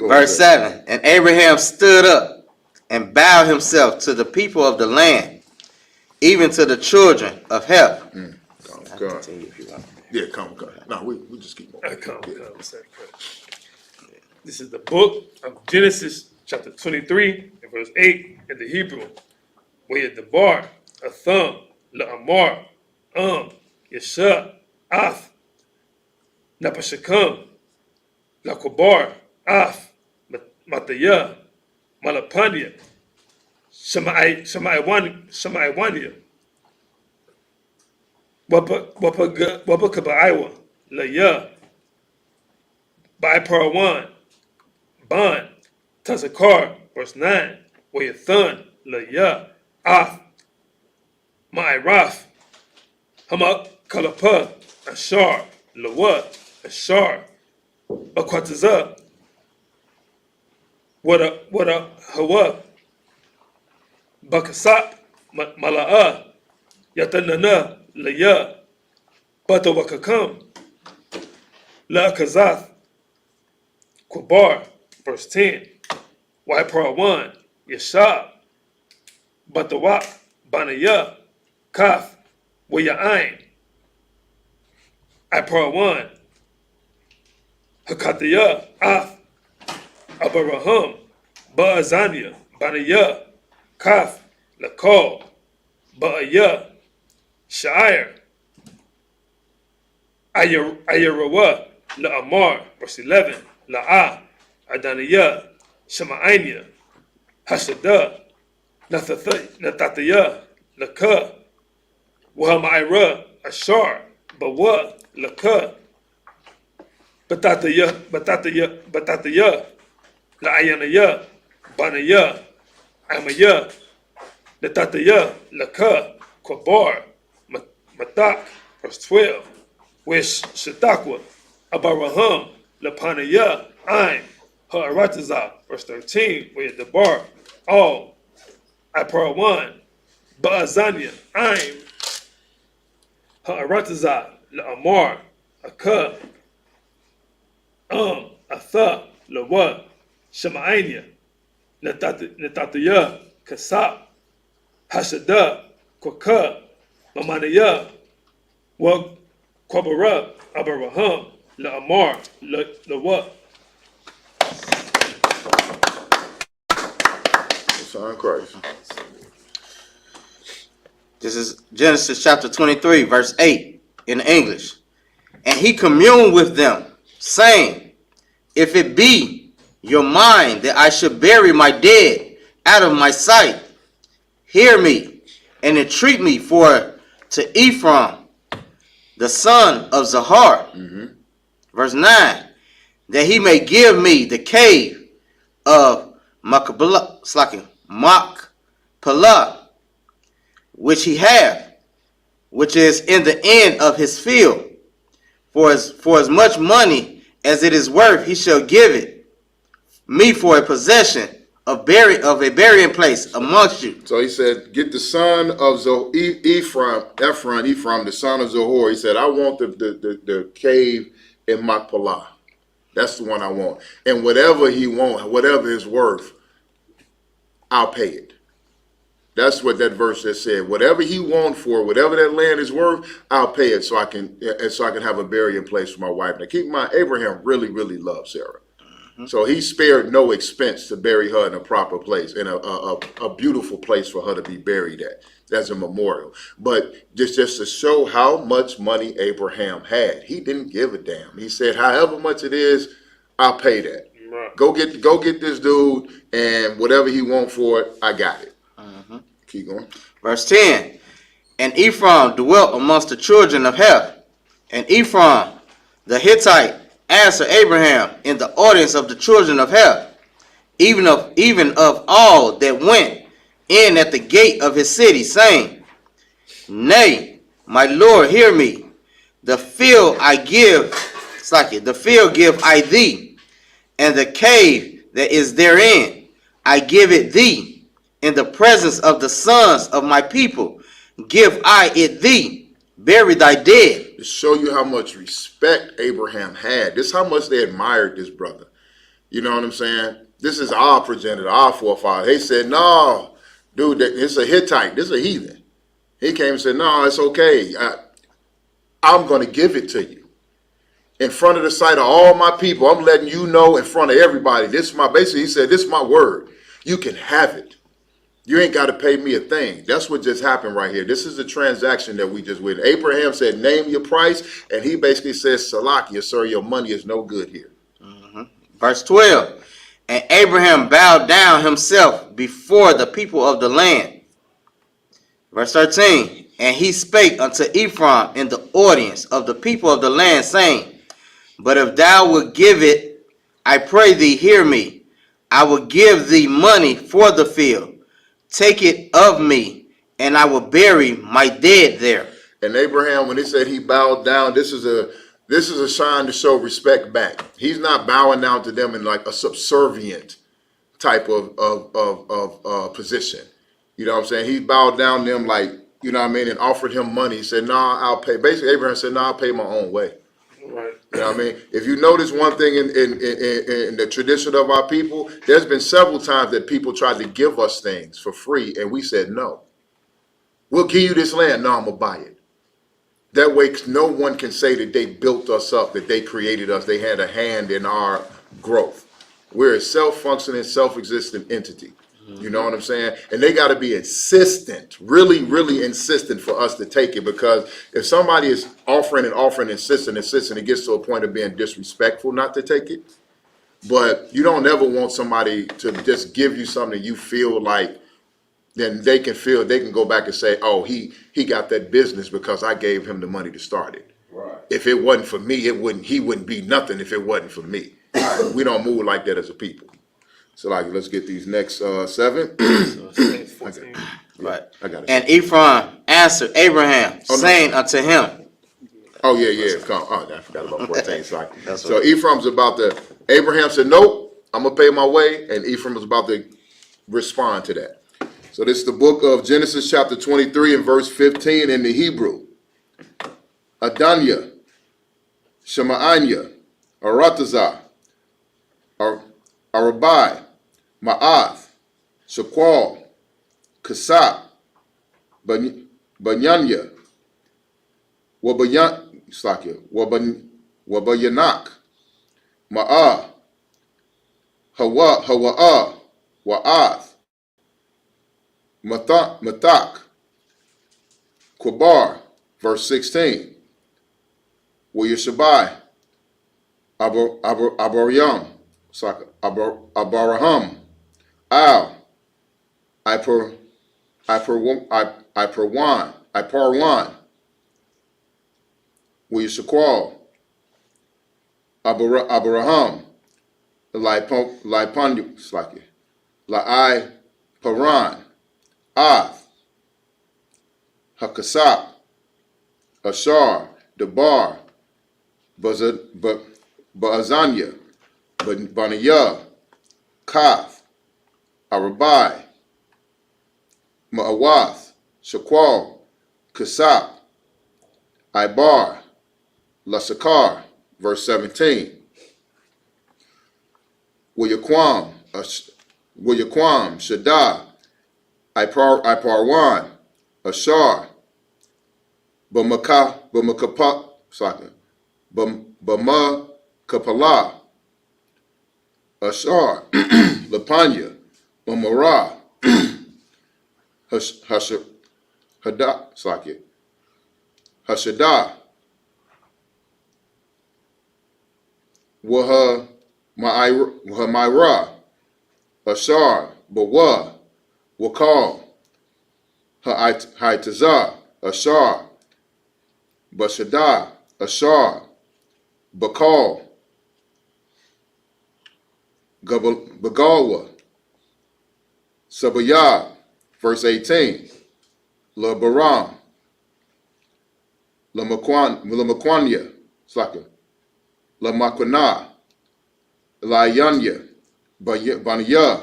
Verse 7, and Abraham stood up and bowed himself to the people of the land, even to the children of Heth. Yeah, come. No, we just keep moving. This is the book of Genesis, chapter 23, and verse 8 in the Hebrew. Where the bar, a thumb, la amar, yesha, af, napashakam, la kobar, af, mataya, malapanya, shamaiwania. Wapa kabaiwa, la ya, by Parawan, Ban, Tazakar, verse 9, where your thun, la ya, af, ma'iraf, hamak kalapa, ashar, lawa, ashar, akwataza, wada hawa, bakasap, mala'a, yatanana, la ya, batawakakam, la kazath, Kubar, verse 10, Waipar 1, Yeshab, Batawak, Banaya, Kaf, Waya'ain, Ipar 1, Hakataya, Af, Abaraham, Ba'azania, Banaya, Kaf, Lakal, Ba'aya, Sha'ir, Ayarawa, La'amar, verse 11, La'a, Adaniya, Shama'anya, Hashada, Natataya, Laka, Wahama'ira, Ashar, Bawa, Laka, Batataya, La'ayanaya, Banaya, Amaya, Natataya, Laka, Kwabar, Matak, verse 12, Wish Shatakwa, Abaraham, Lapanaya, Aim, Ha'arataza, verse 13, where the bar, all, Ipar 1, Ba'azanya, Aim, Ha'arataza, La'amar, Aka, Atha, Lawa, Shama'anya, Natataya, Kasap, Hashada, Kwaka, Mamanaya, Wag, Kwabara, Abaraham, La'amar, Lawa. Son Christ. This is Genesis chapter 23, verse 8 in English. And he communed with them, saying, if it be your mind that I should bury my dead out of my sight, hear me and entreat me for to Ephraim, the son of Zahar. Verse 9, that he may give me the cave of Machpelah, which he hath, which is in the end of his field. For as much money as it is worth, he shall give it me for a possession of a burying place amongst you. So he said, get the son of Ephraim, the son of Zohor. He said, I want the cave in Machpelah. That's the one I want. And whatever he wants, whatever it's worth, I'll pay it. That's what that verse just said. Whatever he wants for, whatever that land is worth, I'll pay it so I can have a burying place for my wife. Now keep in mind, Abraham really, really loved Sarah. So he spared no expense to bury her in a proper place, in a beautiful place for her to be buried at. That's a memorial. But just to show how much money Abraham had, he didn't give a damn. He said, however much it is, I'll pay that. Right. Go get this dude, and whatever he wants for it, I got it. Keep going. Verse 10. And Ephraim dwelt amongst the children of Heth, and Ephraim the Hittite answered Abraham in the audience of the children of Heth, even of all that went in at the gate of his city, saying, Nay, my Lord, hear me. The field give I thee, and the cave that is therein I give it thee. In the presence of the sons of my people give I it thee. Bury thy dead. To show you how much respect Abraham had. This is how much they admired this brother. You know what I'm saying? This is our progenitor, our forefather. They said, no, dude, it's a Hittite. This is a heathen. He came and said, no, it's okay. I'm going to give it to you. In front of the sight of all my people, I'm letting you know in front of everybody. He said, this is my word. You can have it. You ain't got to pay me a thing. That's what just happened right here. This is the transaction that we just witnessed. Abraham said, name your price. And he basically says, Salakia, sir, your money is no good here. Verse 12. And Abraham bowed down himself before the people of the land. Verse 13. And he spake unto Ephraim in the audience of the people of the land, saying, But if thou wilt give it, I pray thee, hear me. I will give thee money for the field. Take it of me, and I will bury my dead there. And Abraham, when he said he bowed down, this is a sign to show respect back. He's not bowing down to them in like a subservient type of position. You know what I'm saying? He bowed down to them like, you know what I mean, and offered him money. He said, nah, I'll pay. Basically, Abraham said, nah, I'll pay my own way. Right. You know what I mean? If you notice one thing in the tradition of our people, there's been several times that people tried to give us things for free, and we said no. We'll give you this land. No, I'm going to buy it. That way, no one can say that they built us up, that they created us, they had a hand in our growth. We're a self-functioning, self-existent entity. You know what I'm saying? And they got to be insistent, really, really insistent for us to take it, because if somebody is offering, insisting, it gets to a point of being disrespectful not to take it. But you don't ever want somebody to just give you something you feel like, then they can go back and say, oh, he got that business because I gave him the money to start it. Right. If it wasn't for me, he wouldn't be nothing if it wasn't for me. We don't move like that as a people. So let's get these next 7. Right. I got it. And Ephraim answered Abraham, saying unto him. Oh, yeah. Come. Oh, I forgot about 14. So Ephraim's about to, Abraham said, nope, I'm going to pay my way. And Ephraim was about to respond to that. So this is the book of Genesis chapter 23 and verse 15 in the Hebrew. Adanya, Shemaiah, Aratazah, Arabai, Ma'ath, Shaqual, Kasab, Banyanya, Wabayanak, Ma'ah, Hawa'ah, Wa'ath, Matak, Kwabar, verse 16, Wayashabai, Abarayam, Abaraham, Al, Iparwan, Wayashaqual, Abraham, Lipandu, La'ai Paran, Av, Hakasap, Ashar, Debar, Baazanya, Baniyah, Kaf, Arabai, Ma'awath, Shaqual, Kasap, Ibar, Lasakar, verse 17. Wilyaquam, Shaddai, Iparwan, Ashar, Bamakapa, Bamakapala, Ashar, Lapanya, Mamara, Hashadah, Waha Maira, Ashar, Bawa, Wakal, Haitazah, Ashar, Bashadah, Ashar, Bakal, Bagalwa, Sabayah, verse 18, La Baram, La Maquanya, La Makwana, La Yanya, Banya,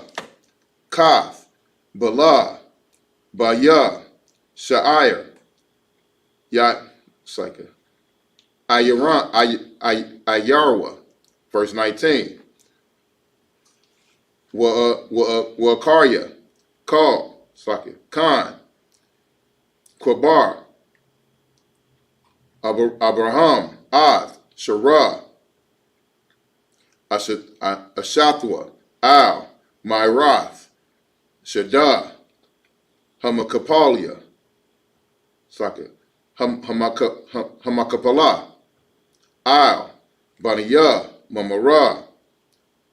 Kaf, Bala, Baya, Sha'ir, Ayarwa, verse 19, Wakarya, Kal, Khan, Kwabar, Abraham, Ad, Shara, Ashathwa, Al, Myrath, Shadah, Hamakapalia, Hamakapala, Al, Baniyah, Mamara,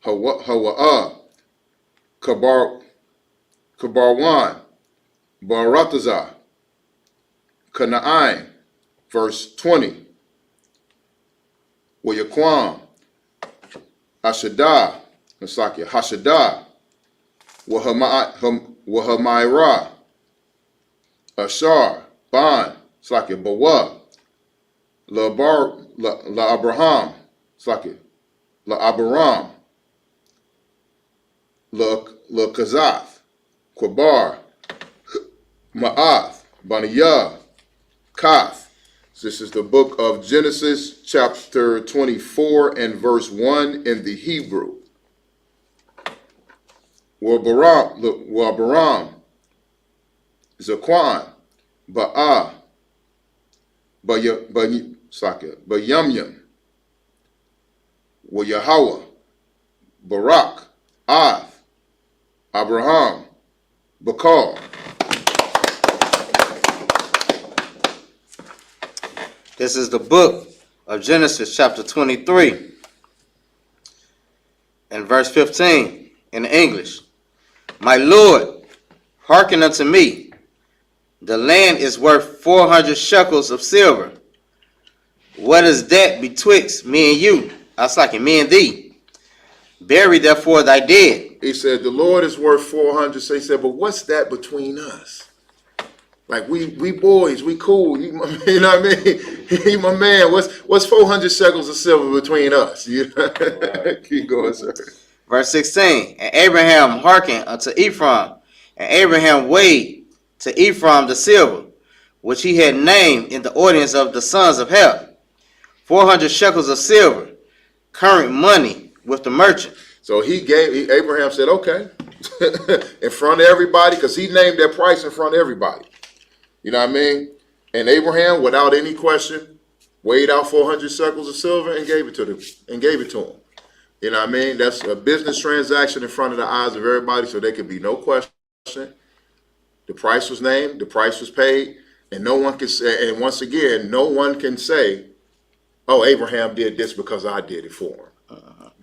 Hawa'ah, Kabarwan, Baratazah, Kana'ain, verse 20. Wayaquam, Hashadah, Wahamaira, Ashar, Ban, Bawa, La Abraham, La Abraham, La Kazath, Kwabar, Ma'ath, Baniyah, Kath. This is the book of Genesis, chapter 24 and verse 1 in the Hebrew. Wabaram, Zaquan, Ba'ah, Bayamyam, Wayahawa, Barak, Av, Abraham, Bakal. This is the book of Genesis, chapter 23, and verse 15 in English. My Lord, hearken unto me. The land is worth 400 shekels of silver. What is that betwixt me and you? Me and thee. Bury therefore thy dead. He said, the Lord is worth 400. So he said, but what's that between us? Like we boys, we cool. You know what I mean? He my man. What's 400 shekels of silver between us? You know? Keep going, sir. Verse 16. And Abraham hearkened unto Ephraim, and Abraham weighed to Ephraim the silver, which he had named in the ordinance of the sons of Heth, 400 shekels of silver, current money with the merchant. So Abraham said, okay, in front of everybody, because he named that price in front of everybody. You know what I mean? And Abraham, without any question, weighed out 400 shekels of silver and gave it to him. You know what I mean? That's a business transaction in front of the eyes of everybody, so there could be no question. The price was named, the price was paid, and no one can say, and once again, no one can say, oh, Abraham did this because I did it for him.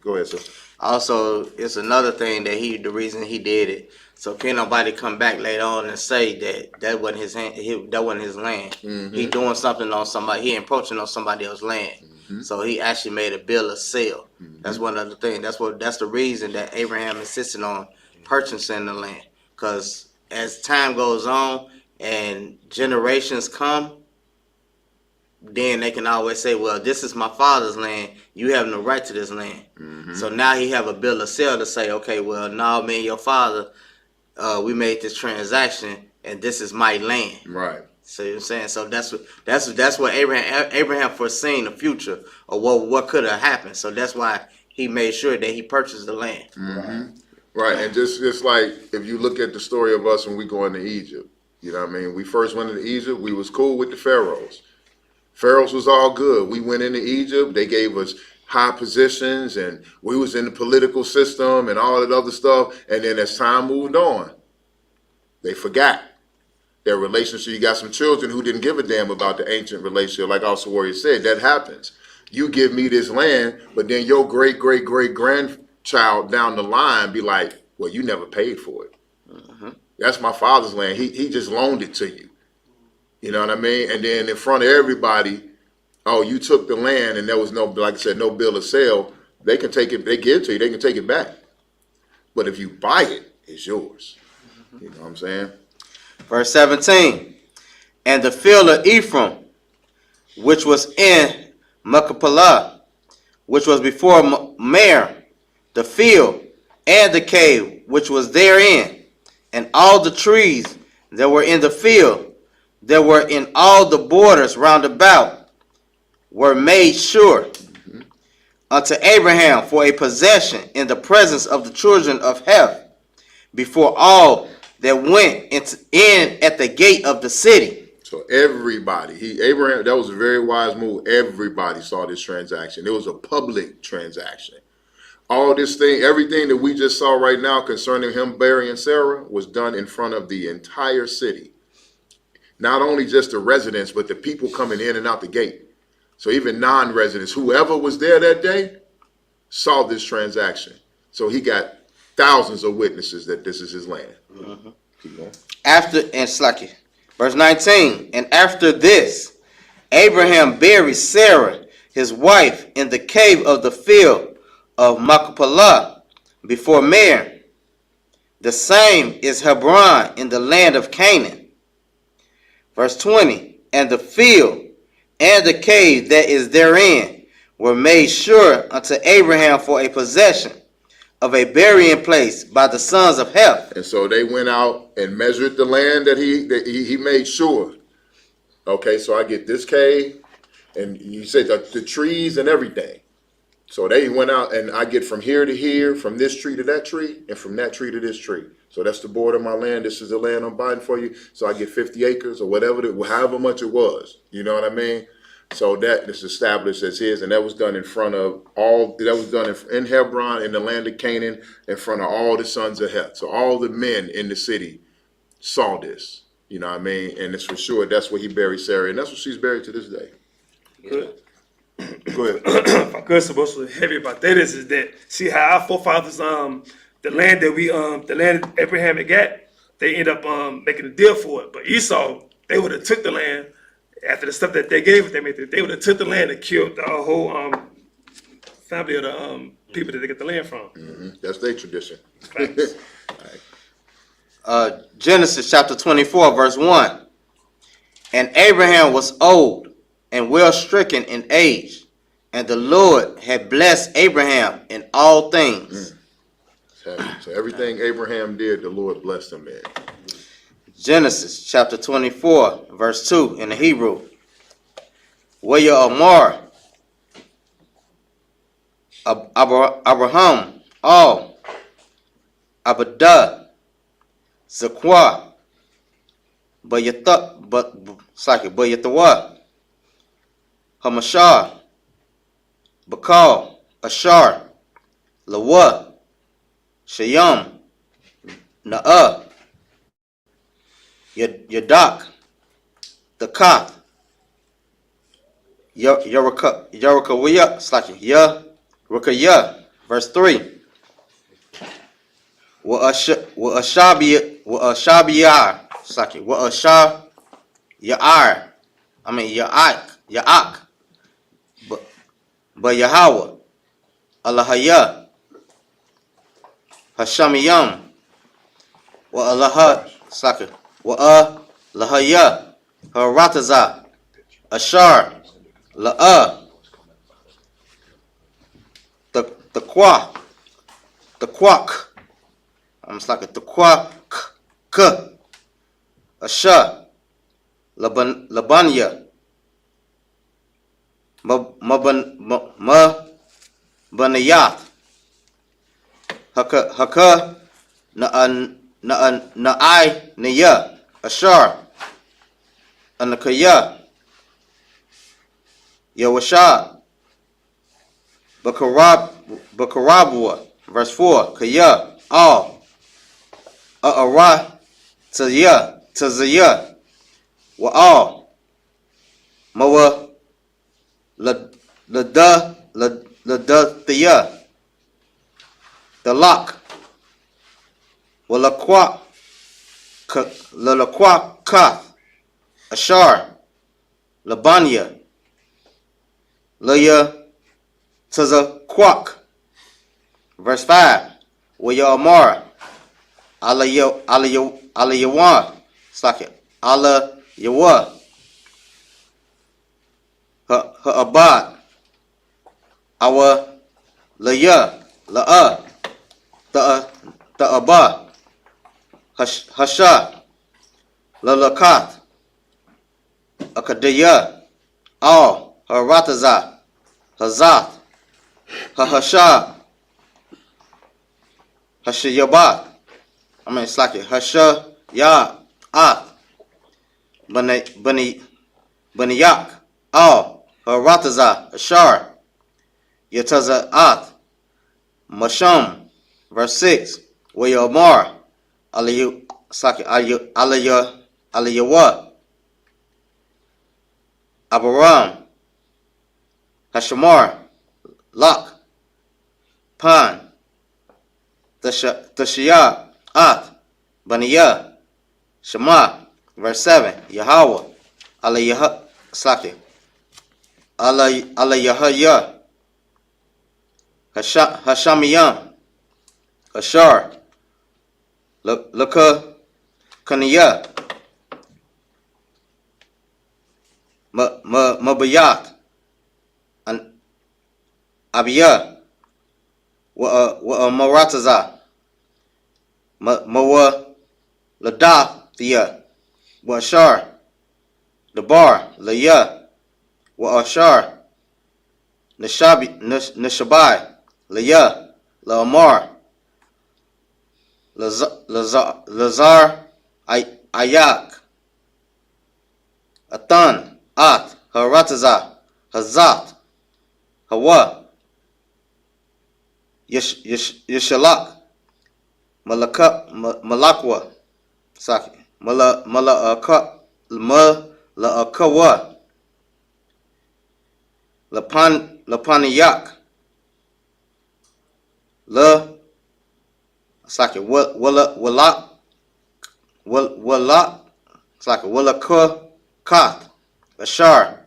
Go ahead, sister. Also, it's another thing that the reason he did it, so can't nobody come back later on and say that wasn't his that wasn't his land. Mm-hmm. He doing something on somebody, he encroaching on somebody else's land. Mm-hmm. So he actually made a bill of sale. Mm-hmm. That's one of the things. That's the reason that Abraham insisted on purchasing the land. Because as time goes on and generations come, then they can always say, well, this is my father's land. You have no right to this land. So now he have a bill of sale to say, okay, well, now me and your father, we made this transaction, and this is my land. Right. So you know what I'm saying? So that's what Abraham foreseen the future of what could have happened. So that's why he made sure that he purchased the land. Right, and just like if you look at the story of us when we go into Egypt, you know what I mean? We first went into Egypt, we was cool with the pharaohs. Pharaohs was all good. We went into Egypt, they gave us high positions, and we was in the political system and all that other stuff. And then as time moved on, they forgot their relationship. You got some children who didn't give a damn about the ancient relationship. Like Officer Warrior said, that happens. You give me this land, but then your great, great, great grandchild down the line be like, well, you never paid for it. That's my father's land. He just loaned it to you. You know what I mean? And then in front of everybody, oh, you took the land and there was no, like I said, no bill of sale. They can take it, they give it to you, they can take it back. But if you buy it, it's yours. You know what I'm saying? Verse 17, and the field of Ephraim, which was in Machpelah, which was before Mer, the field, and the cave, which was therein, and all the trees that were in the field, that were in all the borders round about, were made sure unto Abraham for a possession in the presence of the children of Heth, before all that went in at the gate of the city. So everybody, Abraham, that was a very wise move. Everybody saw this transaction. It was a public transaction. All this thing, everything that we just saw right now concerning him burying Sarah was done in front of the entire city. Not only just the residents, but the people coming in and out the gate. So even non-residents, whoever was there that day, saw this transaction. So he got thousands of witnesses that this is his land. After, and Slacky, verse 19, and after this, Abraham buried Sarah, his wife, in the cave of the field of Machpelah, before Mer. The same is Hebron in the land of Canaan. Verse 20, and the field and the cave that is therein were made sure unto Abraham for a possession of a burying place by the sons of Heth. And so they went out and measured the land that he made sure. Okay, so I get this cave, and you said the trees and everything. So they went out, and I get from here to here, from this tree to that tree, and from that tree to this tree. So that's the border of my land. This is the land I'm buying for you. So I get 50 acres or whatever, however much it was. You know what I mean? So that is established as his, and that was done in front of all, that was done in Hebron, in the land of Canaan, in front of all the sons of Heth. So all the men in the city saw this. You know what I mean? And it's for sure that's where he buried Sarah, and that's where she's buried to this day. Good. Go ahead. If I could, so what's so heavy about that is that see how our forefathers the land that the land Abraham had got, they end up making a deal for it. But Esau, they would have took the land after the stuff that they gave it. They would have took the land and killed the whole family of the people that they get the land from. That's their tradition. Genesis chapter 24, verse 1. And Abraham was old and well stricken in age, and the Lord had blessed Abraham in all things. So everything Abraham did, the Lord blessed him in. Genesis chapter 24, verse 2 in the Hebrew. Waya Amar, Abraham, Al, Abadah, Zakwa, Bayatawa, Hamashah, Bakal, Ashar, Lawa, Shayam, Na'ah, Yadak, the Koth, Yarakawiyah, Yarakaya, verse 3. Wa'ashabiyar, Ya'ak, but Yahweh, Allahayah, Hashamiyam, Wa'alaha, Slaka, Wa'alahaya, Harataza, Ashar, La'a, the Quak, I'm Slaka, the Quak, Asha, Labanya, Banayat, Haka, Na'ai, Naya, Ashar, Anakaya, Yawasha, Bakarabua, verse 4, Kaya, Al, A'ara, Tazaya, Wa'al, Mawa, Lada, Thaya, the lock, Walaqua, Kath, Ashar, Labanya, Laya, Tazaquak, verse 5, Waya Amara, Alayawan, it's like Alayawa, Ha'abad, Awa, Laya, La'a, Ta'aba, Hasha, Lalakat, Akadaya, Al, Harataza, Hazat, Hahasha, Hashayabat, it's like it, Hasha, Ya, At, Banayak, Al, Harataza, Ashar, Yataza, At, Masham, verse 6, Wayamar, Alayawa, Abaram, Hashamar, Lak, Pan, Tashiyah, At, Baniya, Shema, verse 7, Yahweh, Alayahaya, Hashamiyam, Ashar, Laka, Kaniya, Mabayat, and Abiyah, Marataza, Mawa, Ladathia, Ashar, Dabar, Laya, Ashar, Nashabai, Laya, Lamar, Lazar, Ayak, Atan, At, Harataza, Hazat, Hawa, Yeshalak, Malakwa, Saki, Malakawa, Lapaniyak, Saki, Wala, Saki, Walaka, Kath, Ashar,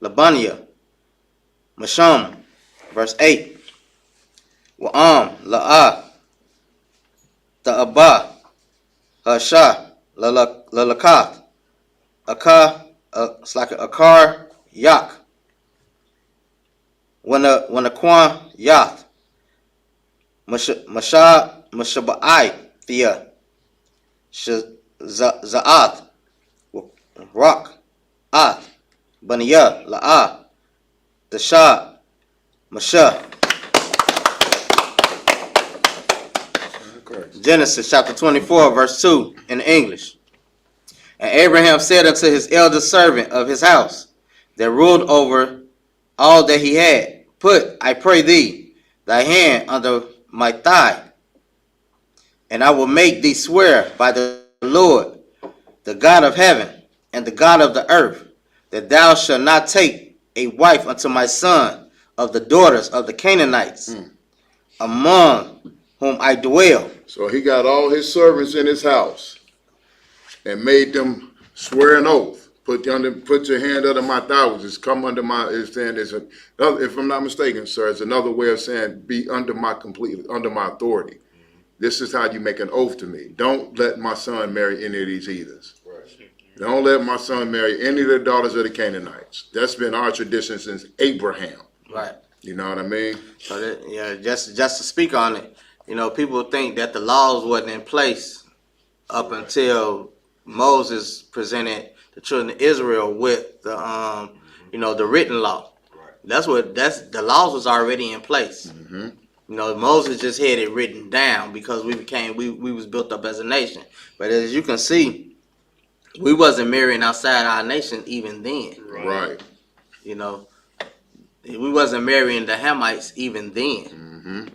Labania, Masham, verse 8, Wa'am, La'a, Ta'aba, Hasha, Lalakat, Akar, Yak, Wanakwan, Yath, Mashabai, Thea, Za'at, Rock, At, Baniya, La'a, Dasha, Masha. Genesis chapter 24, verse 2 in English. And Abraham said unto his eldest servant of his house, that ruled over all that he had, Put, I pray thee, thy hand under my thigh, and I will make thee swear by the Lord, the God of heaven, and the God of the earth, that thou shalt not take a wife unto my son of the daughters of the Canaanites, among whom I dwell. So he got all his servants in his house and made them swear an oath. Put your hand under my thigh, which is come under my, if I'm not mistaken, sir, it's another way of saying be under my authority. This is how you make an oath to me. Don't let my son marry any of these heathens. Don't let my son marry any of the daughters of the Canaanites. That's been our tradition since Abraham. Right. You know what I mean? So that, yeah, just to speak on it, you know, people think that the laws wasn't in place up until Moses presented the children of Israel with the you know, the written law. That's the laws was already in place. Mm-hmm. You know, Moses just had it written down because we was built up as a nation. But as you can see, we wasn't marrying outside our nation even then. Right. You know, we wasn't marrying the Hamites even then. Mm-hmm.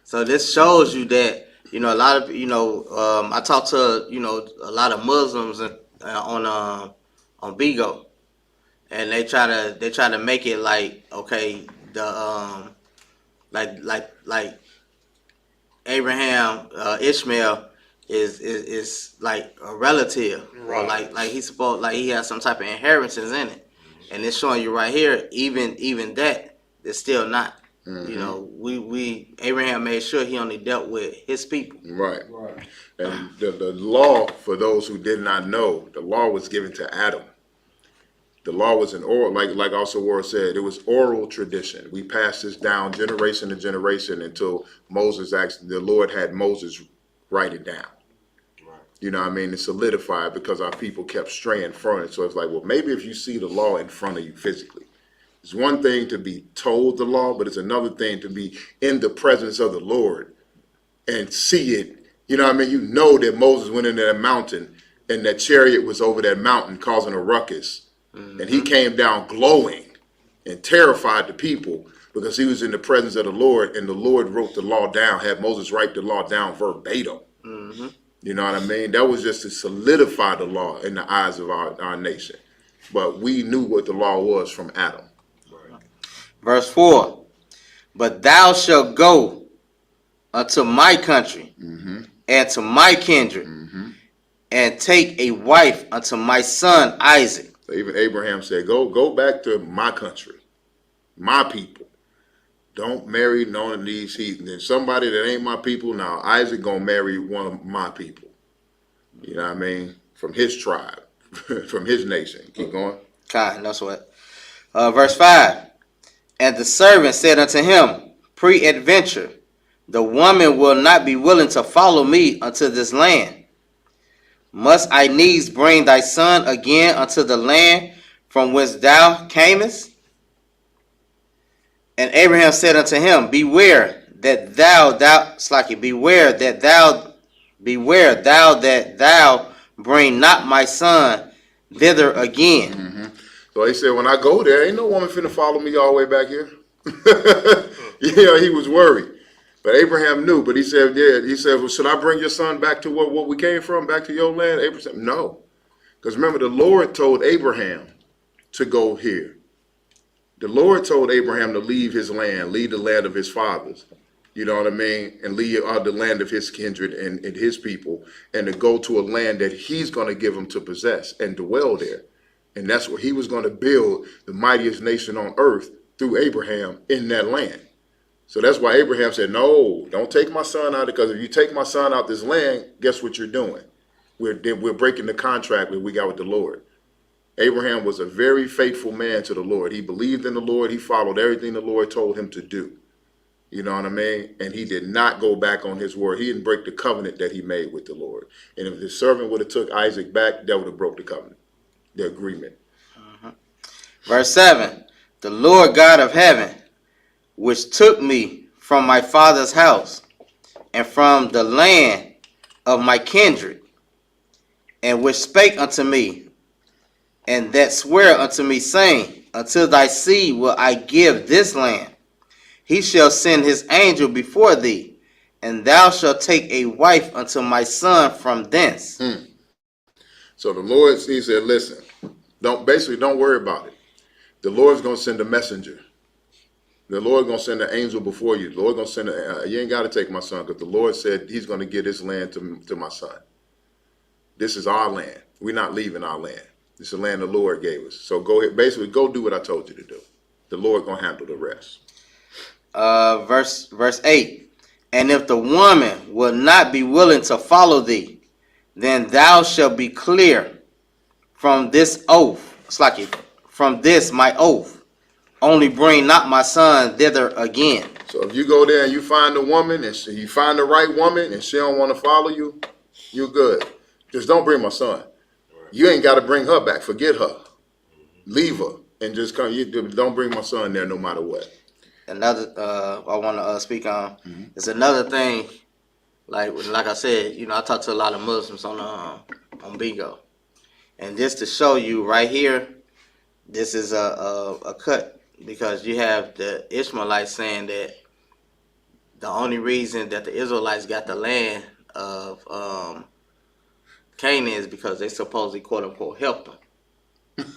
So this shows you that, you know, a lot of, you know, I talked to, you know, a lot of Muslims on Bigo, and they try to make it like, okay, the like Abraham, Ishmael is like a relative, or like he's supposed, like he has some type of inheritance in it, and it's showing you right here, even that is still not. Mm-hmm. You know, we Abraham made sure he only dealt with his people. Right. And the law, for those who did not know, the law was given to Adam. The law was an oral, like also Ward said, it was oral tradition. We passed this down generation to generation until Moses actually, the Lord had Moses write it down. You know what I mean? To solidify it, because our people kept straying from it. So it's like, well, maybe if you see the law in front of you physically. It's one thing to be told the law, but it's another thing to be in the presence of the Lord and see it. You know what I mean? You know that Moses went into that mountain and that chariot was over that mountain causing a ruckus. Mm-hmm. And he came down glowing and terrified the people because he was in the presence of the Lord, and the Lord wrote the law down, had Moses write the law down verbatim. Mm-hmm. You know what I mean? That was just to solidify the law in the eyes of our nation. But we knew what the law was from Adam. Verse 4, but thou shalt go unto my country, mm-hmm. and to my kindred, mm-hmm. and take a wife unto my son Isaac. So even Abraham said, go back to my country, my people. Don't marry none of these heathens. There's somebody that ain't my people. Now Isaac gonna marry one of my people. You know what I mean? From his tribe, from his nation. Keep going. God, that's what. Verse 5. And the servant said unto him, peradventure, the woman will not be willing to follow me unto this land. Must I needs bring thy son again unto the land from whence thou camest? And Abraham said unto him, beware that thou bring not my son thither again. Mm-hmm. So he said, when I go there, ain't no woman finna follow me all the way back here. Yeah, he was worried. But Abraham knew. But he said, well, should I bring your son back to what we came from, back to your land? Abraham said, no. Because remember, the Lord told Abraham to go here. The Lord told Abraham to leave his land, leave the land of his fathers. You know what I mean? And leave the land of his kindred and his people, and to go to a land that he's going to give him to possess and dwell there. And that's where he was going to build the mightiest nation on earth through Abraham in that land. So that's why Abraham said, no, don't take my son out, because if you take my son out this land, guess what you're doing? We're breaking the contract that we got with the Lord. Abraham was a very faithful man to the Lord. He believed in the Lord. He followed everything the Lord told him to do. You know what I mean? And he did not go back on his word. He didn't break the covenant that he made with the Lord. And if his servant would have took Isaac back, that would have broke the covenant. The agreement. Uh-huh. Verse 7, the Lord God of heaven, which took me from my father's house and from the land of my kindred, and which spake unto me, and that sware unto me, saying, unto thy seed will I give this land. He shall send his angel before thee, and thou shalt take a wife unto my son from thence. So the Lord, he said, listen, don't worry about it. The Lord's going to send a messenger. The Lord's going to send an angel before you. The Lord's going to send you ain't got to take my son, because the Lord said he's going to give this land to my son. This is our land. We're not leaving our land. This is the land the Lord gave us. So go ahead, basically go do what I told you to do. The Lord going to handle the rest. Verse 8, And if the woman will not be willing to follow thee, then thou shalt be clear from this oath. It's like it, from this my oath. Only bring not my son thither again. So if you go there and you find a woman and you find the right woman and she don't want to follow you, you're good. Just don't bring my son. You ain't got to bring her back. Forget her. Leave her and just come. You don't bring my son there no matter what. Another I want to speak on is another thing. Like I said, I talk to a lot of Muslims on Bingo, and just to show you right here, this is a cut, because you have the Ishmaelites saying that the only reason that the Israelites got the land of Canaan is because they supposedly quote unquote helped them.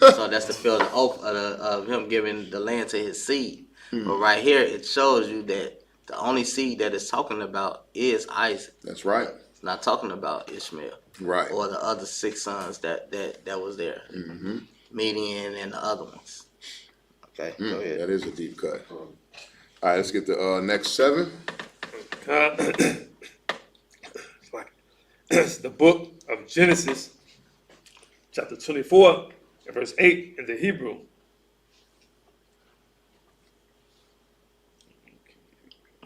So that's to feel the oath of him giving the land to his seed. But right here, it shows you that the only seed that it's talking about is Isaac. That's right. It's not talking about Ishmael. Right. Or the other 6 sons that was there. Median and the other ones. Okay, go ahead. That is a deep cut. All right, let's get the next 7. It's the book of Genesis, chapter 24, and verse 8 in the Hebrew.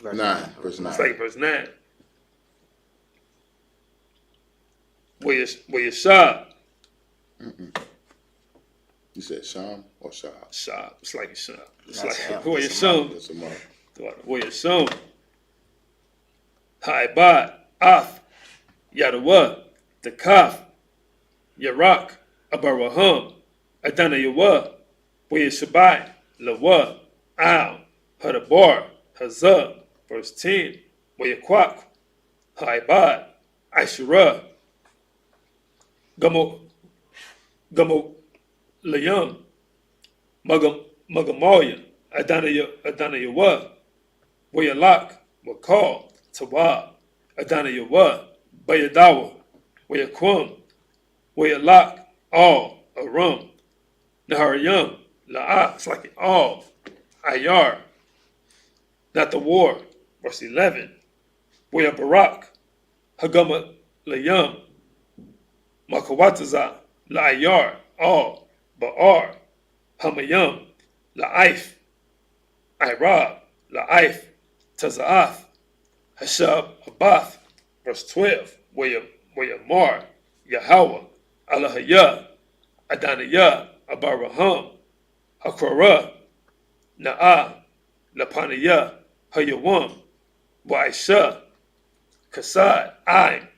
Verse 9. It's like verse 9. Where you Shab. You said Sham or Shab? Shab. It's like Shab. It's That's like a- where you That's a mother. Shab. That's a mother. Where you Shab. Haibad. Af. Yadawa. The Kaf. Yarak. Abaraham. Adana Yawa. Where you Shabai. Lawa. Al. Hadabar. Hazah. Verse 10. Where you Kwak. Haibad. Ashura. Gamo Layam, Magamaya, Adana Yawa, Wayalak, Wakal, Tawab, Adana Yawa, Bayadawa, Wayakwam, Wayalak, All, Aram, Naharayam, La'ah, it's like all, Ayar, not the war, verse 11, Wayabarak, Hagama Layam, Makawataza, La'ayar, all, Ba'ar, Hamayam, La'if, Irab, La'if, Taza'af, Hashab, Abath, verse 12, Wayamar, Yahweh, Alahaya, Adanaya, Abaraham, Hakrara, Na'ah, Lapanaya, Hayawam, Wa'isha, Kasad, Aim,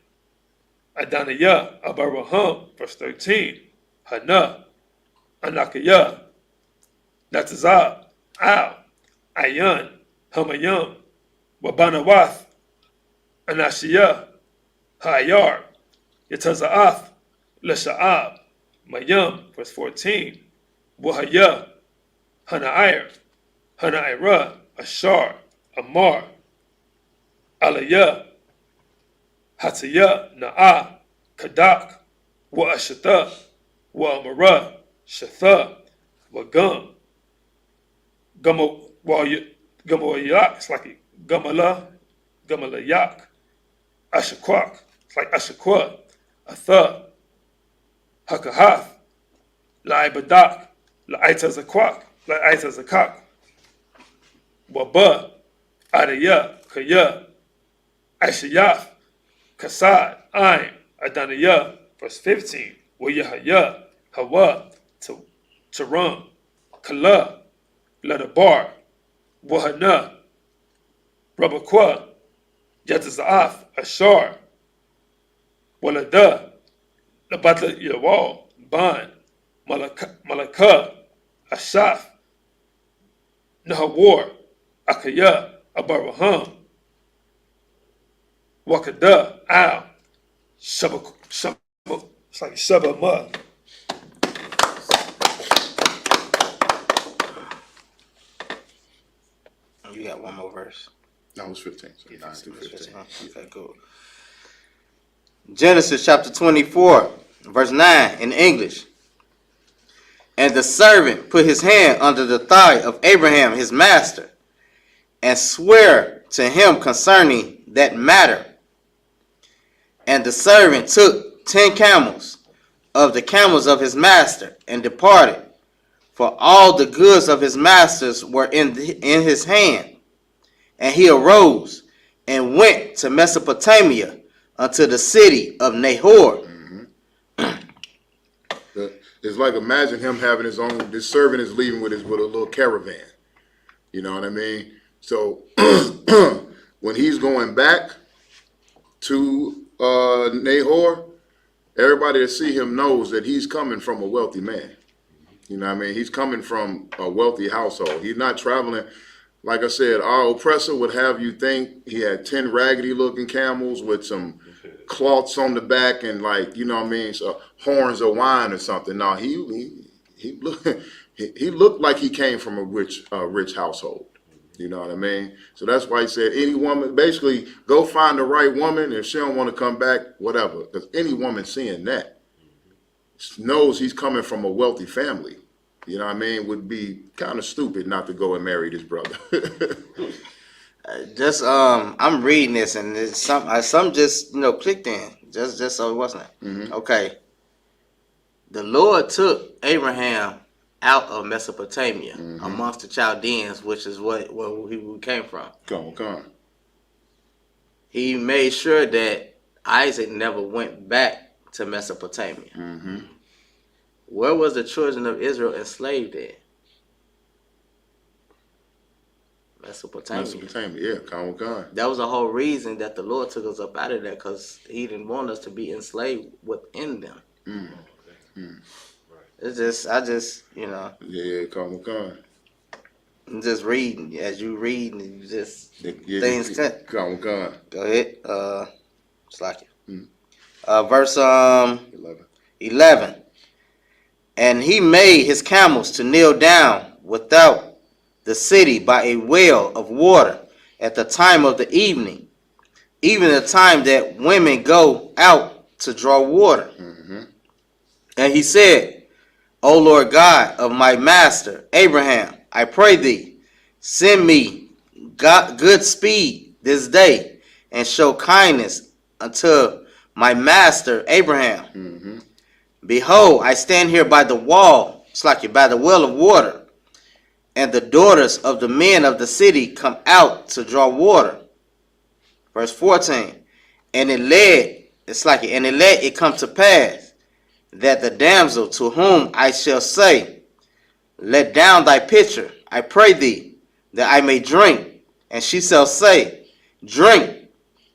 Adanaya, Abaraham, verse 13, Hana, Anakaya, Natazab, Al, Ayan, Hamayam, Wabanawath, Anashia, Hayar, Yataza'ath, Lasha'ab, Mayam, verse 14, Wahaya, Hana'ir, Hana'ira, Ashar, Amar, Alaya, Hataya, Na'ah, Kadak, Wa'ashata, Wa'amara, Shatha, Wagam, Gamayak, it's like Gamalayak, Ashakwak, it's like Ashakwa, Atha, Hakahath, Laibadak, Laitazakwak, Laitazakak, Waba, Adaya, Kaya, Ashayaf, Kasad, Aim, Adanaya, verse 15, Wayahaya, Hawa, Taram, Kala, Ladabar, Wahana, Rabakwa, Yatazaf, Ashar, Walada, Labata Yawal, Ban, Malaka, Ashaf, Nahawar, Akaya, Abaraham, Wakada, Al, Shabak, it's like Shabama. You got one more verse. That was 15. So 9 through 15. Okay, cool. Genesis chapter 24, verse 9 in English. And the servant put his hand under the thigh of Abraham, his master, and swear to him concerning that matter. And the servant took 10 camels of the camels of his master and departed, for all the goods of his masters were in his hand. And he arose and went to Mesopotamia unto the city of Nahor. It's like, imagine him having his own, this servant is leaving with a little caravan. You know what I mean? So when he's going back to Nahor, everybody that see him knows that he's coming from a wealthy man. You know what I mean? He's coming from a wealthy household. He's not traveling. Like I said, our oppressor would have you think he had 10 raggedy looking camels with some cloths on the back and, like, you know what I mean, so horns of wine or something. No, he looked like he came from a rich household. You know what I mean? So that's why he said any woman, basically, go find the right woman. If she don't want to come back, whatever. Because any woman seeing that knows he's coming from a wealthy family. You know what I mean? Would be kind of stupid not to go and marry this brother. I'm reading this and it's some just clicked in just so it wasn't. Okay. The Lord took Abraham out of Mesopotamia amongst the Chaldeans, which is where we came from. Come on. He made sure that Isaac never went back to Mesopotamia. Where was the children of Israel enslaved at? Mesopotamia, yeah, come on. That was the whole reason that the Lord took us up out of there, because he didn't want us to be enslaved within them. It's just, Yeah, come on. I'm just reading. As you read, and you just things. Come on. Go ahead. It's like it. Verse 11. And he made his camels to kneel down without the city by a well of water at the time of the evening, even the time that women go out to draw water. And he said, O Lord God of my master Abraham, I pray thee, send me good speed this day, and show kindness unto my master Abraham. Behold, I stand here by the wall, it's like by the well of water, and the daughters of the men of the city come out to draw water. Verse 14. And it let it come to pass that the damsel to whom I shall say, let down thy pitcher, I pray thee, that I may drink. And she shall say, drink,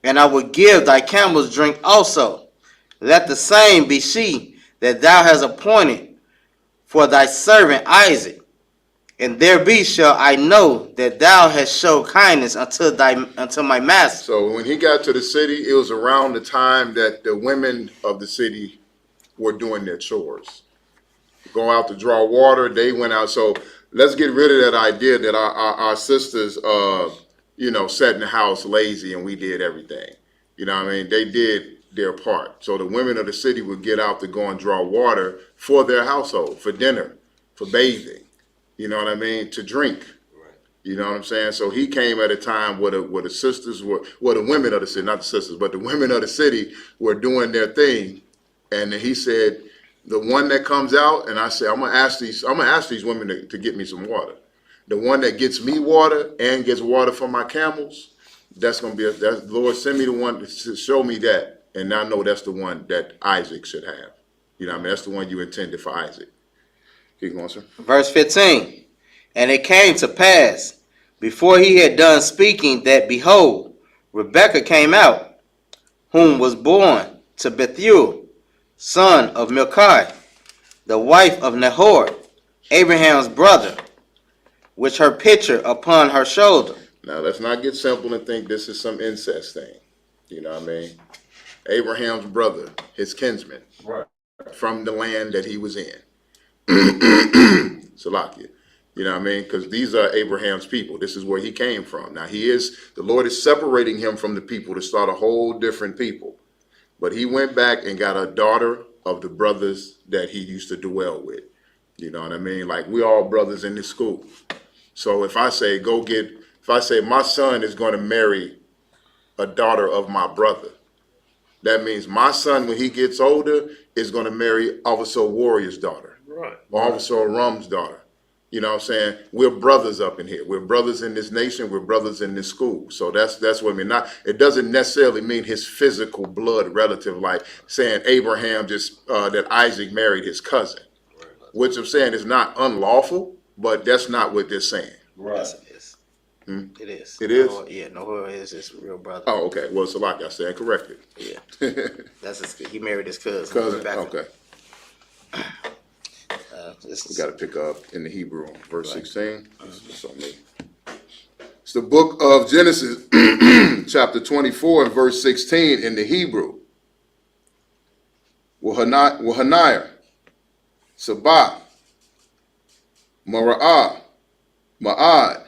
and I will give thy camels drink also. Let the same be she that thou hast appointed for thy servant Isaac. And thereby shall I know that thou hast showed kindness unto my master. So when he got to the city, it was around the time that the women of the city were doing their chores. Go out to draw water, they went out. So let's get rid of that idea that our sisters, sat in the house lazy and we did everything. You know what I mean? They did their part. So the women of the city would get out to go and draw water for their household, for dinner, for bathing. You know what I mean? To drink. You know what I'm saying? So he came at a time where the sisters were, the women of the city, not the sisters, but the women of the city were doing their thing. And he said, the one that comes out, and I said, I'm gonna ask these women to get me some water. The one that gets me water and gets water for my camels, that's gonna be Lord, send me the one to show me that. And I know that's the one that Isaac should have. You know what I mean? That's the one you intended for Isaac. Keep going, sir. Verse 15. And it came to pass, before he had done speaking, that behold, Rebekah came out, whom was born to Bethuel, son of Milcah, the wife of Nahor, Abraham's brother, with her pitcher upon her shoulder. Now, let's not get simple and think this is some incest thing. You know what I mean? Abraham's brother, his kinsman, right, from the land that he was in. Salakia. You know what I mean? Because these are Abraham's people. This is where he came from. Now, the Lord is separating him from the people to start a whole different people. But he went back and got a daughter of the brothers that he used to dwell with. You know what I mean? Like, we all brothers in this school. So if I say my son is going to marry a daughter of my brother. That means my son, when he gets older, is going to marry Officer Warrior's daughter. Right. Or Officer Rum's daughter. You know what I'm saying? We're brothers up in here. We're brothers in this nation. We're brothers in this school. So that's what I mean. It doesn't necessarily mean his physical blood relative, like saying Abraham that Isaac married his cousin. Which I'm saying is not unlawful, but that's not what they're saying. Right. Yes, it is. It is. It is? Noah is his real brother. Oh, okay. Well, it's like I said, corrected. Yeah. He married his cousin. Cousin, okay. We got to pick up in the Hebrew, verse 16. It's the book of Genesis, chapter 24 and verse 16 in the Hebrew. Wahanir, Sabbath, Mara'ah, Ma'ad,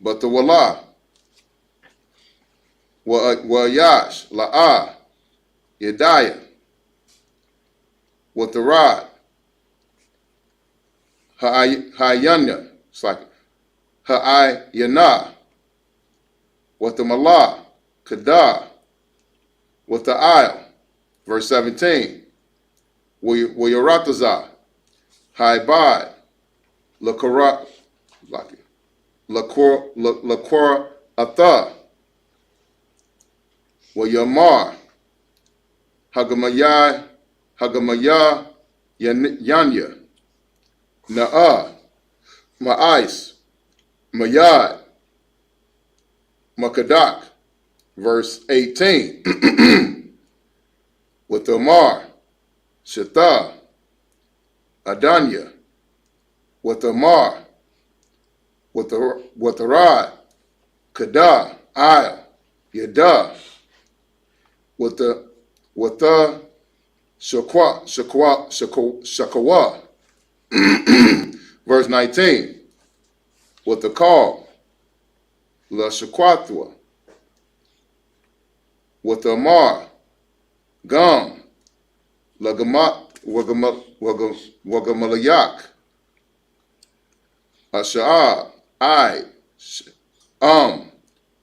Batawala, Wayash, La'ah, Yediah, Watarad, Ha'ayanya, it's like Ha'ayana, Watamala, Kadah, Wata'ayal, verse 17, Wayaratazah, Haibad, Lakora, Lakora Atha, Wayamar, Hagamaya, Yanya, Na'ah, Ma'ais, Mayad, Makadak, verse 18, with Amar, Shetah, Adanya, with Amar, with the rod, Kadah, Ayah, Yadah, with the Shakawa, verse 19, with the call, La Shakwatwa, with the Amar, Gum, Wagamalayak, Asha'ab,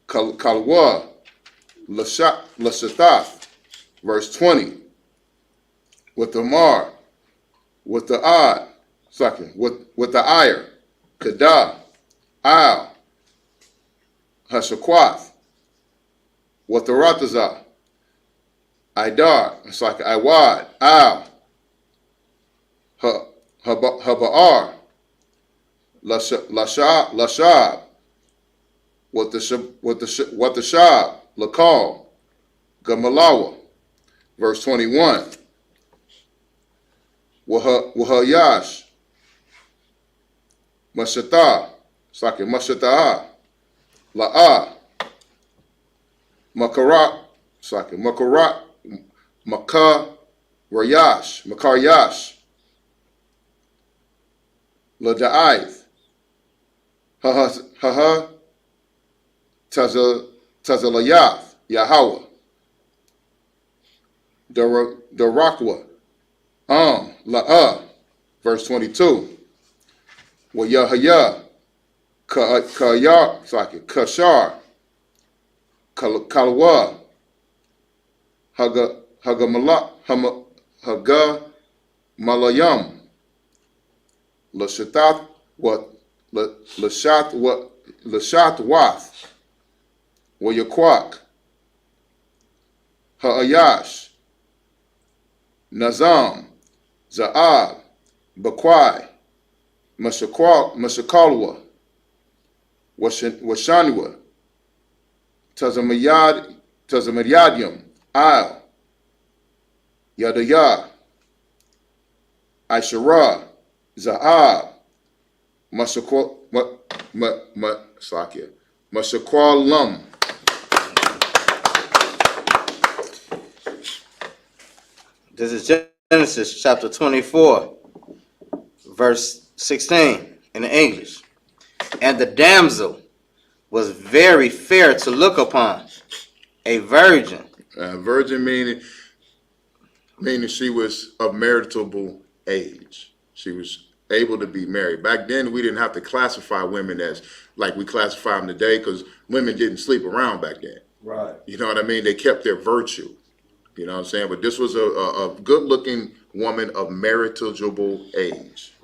Kalwa, Lashataf, verse 20, with the Mar, with the Ad, second, with the Ire, Kadah, Al, Hashakwath, with the Ratazah, Idar, it's like Iwad, Al, Haba'ar, Lashab, what the Shab, Lakal, Gamalawa, verse 21, Wahayash, Mashata, Saki Mashata, La'ah, Makarak, Saki Makarak, Makaryash, Lada'ith, Haha, Tazalayath, Yahweh, Darakwa, La'ah, verse 22, Wa Yahaya, Kashar, Kalwa, Malayam, Lashatat, Lashatwath, Wa Yakwak, Ha'ayash, Nazam, Za'ab, Bakwai, Mashakalwa, Washanwa, Tazamadyadium, Al, Yadaya, Aishara, Za'ab, Mashakwalam. This is Genesis chapter 24, verse 16 in the English. And the damsel was very fair to look upon, a virgin. Virgin meaning she was of marriageable age. She was able to be married. Back then, we didn't have to classify women as like we classify them today because women didn't sleep around back then. Right. You know what I mean? They kept their virtue. You know what I'm saying? But this was a good-looking woman of marriageable age.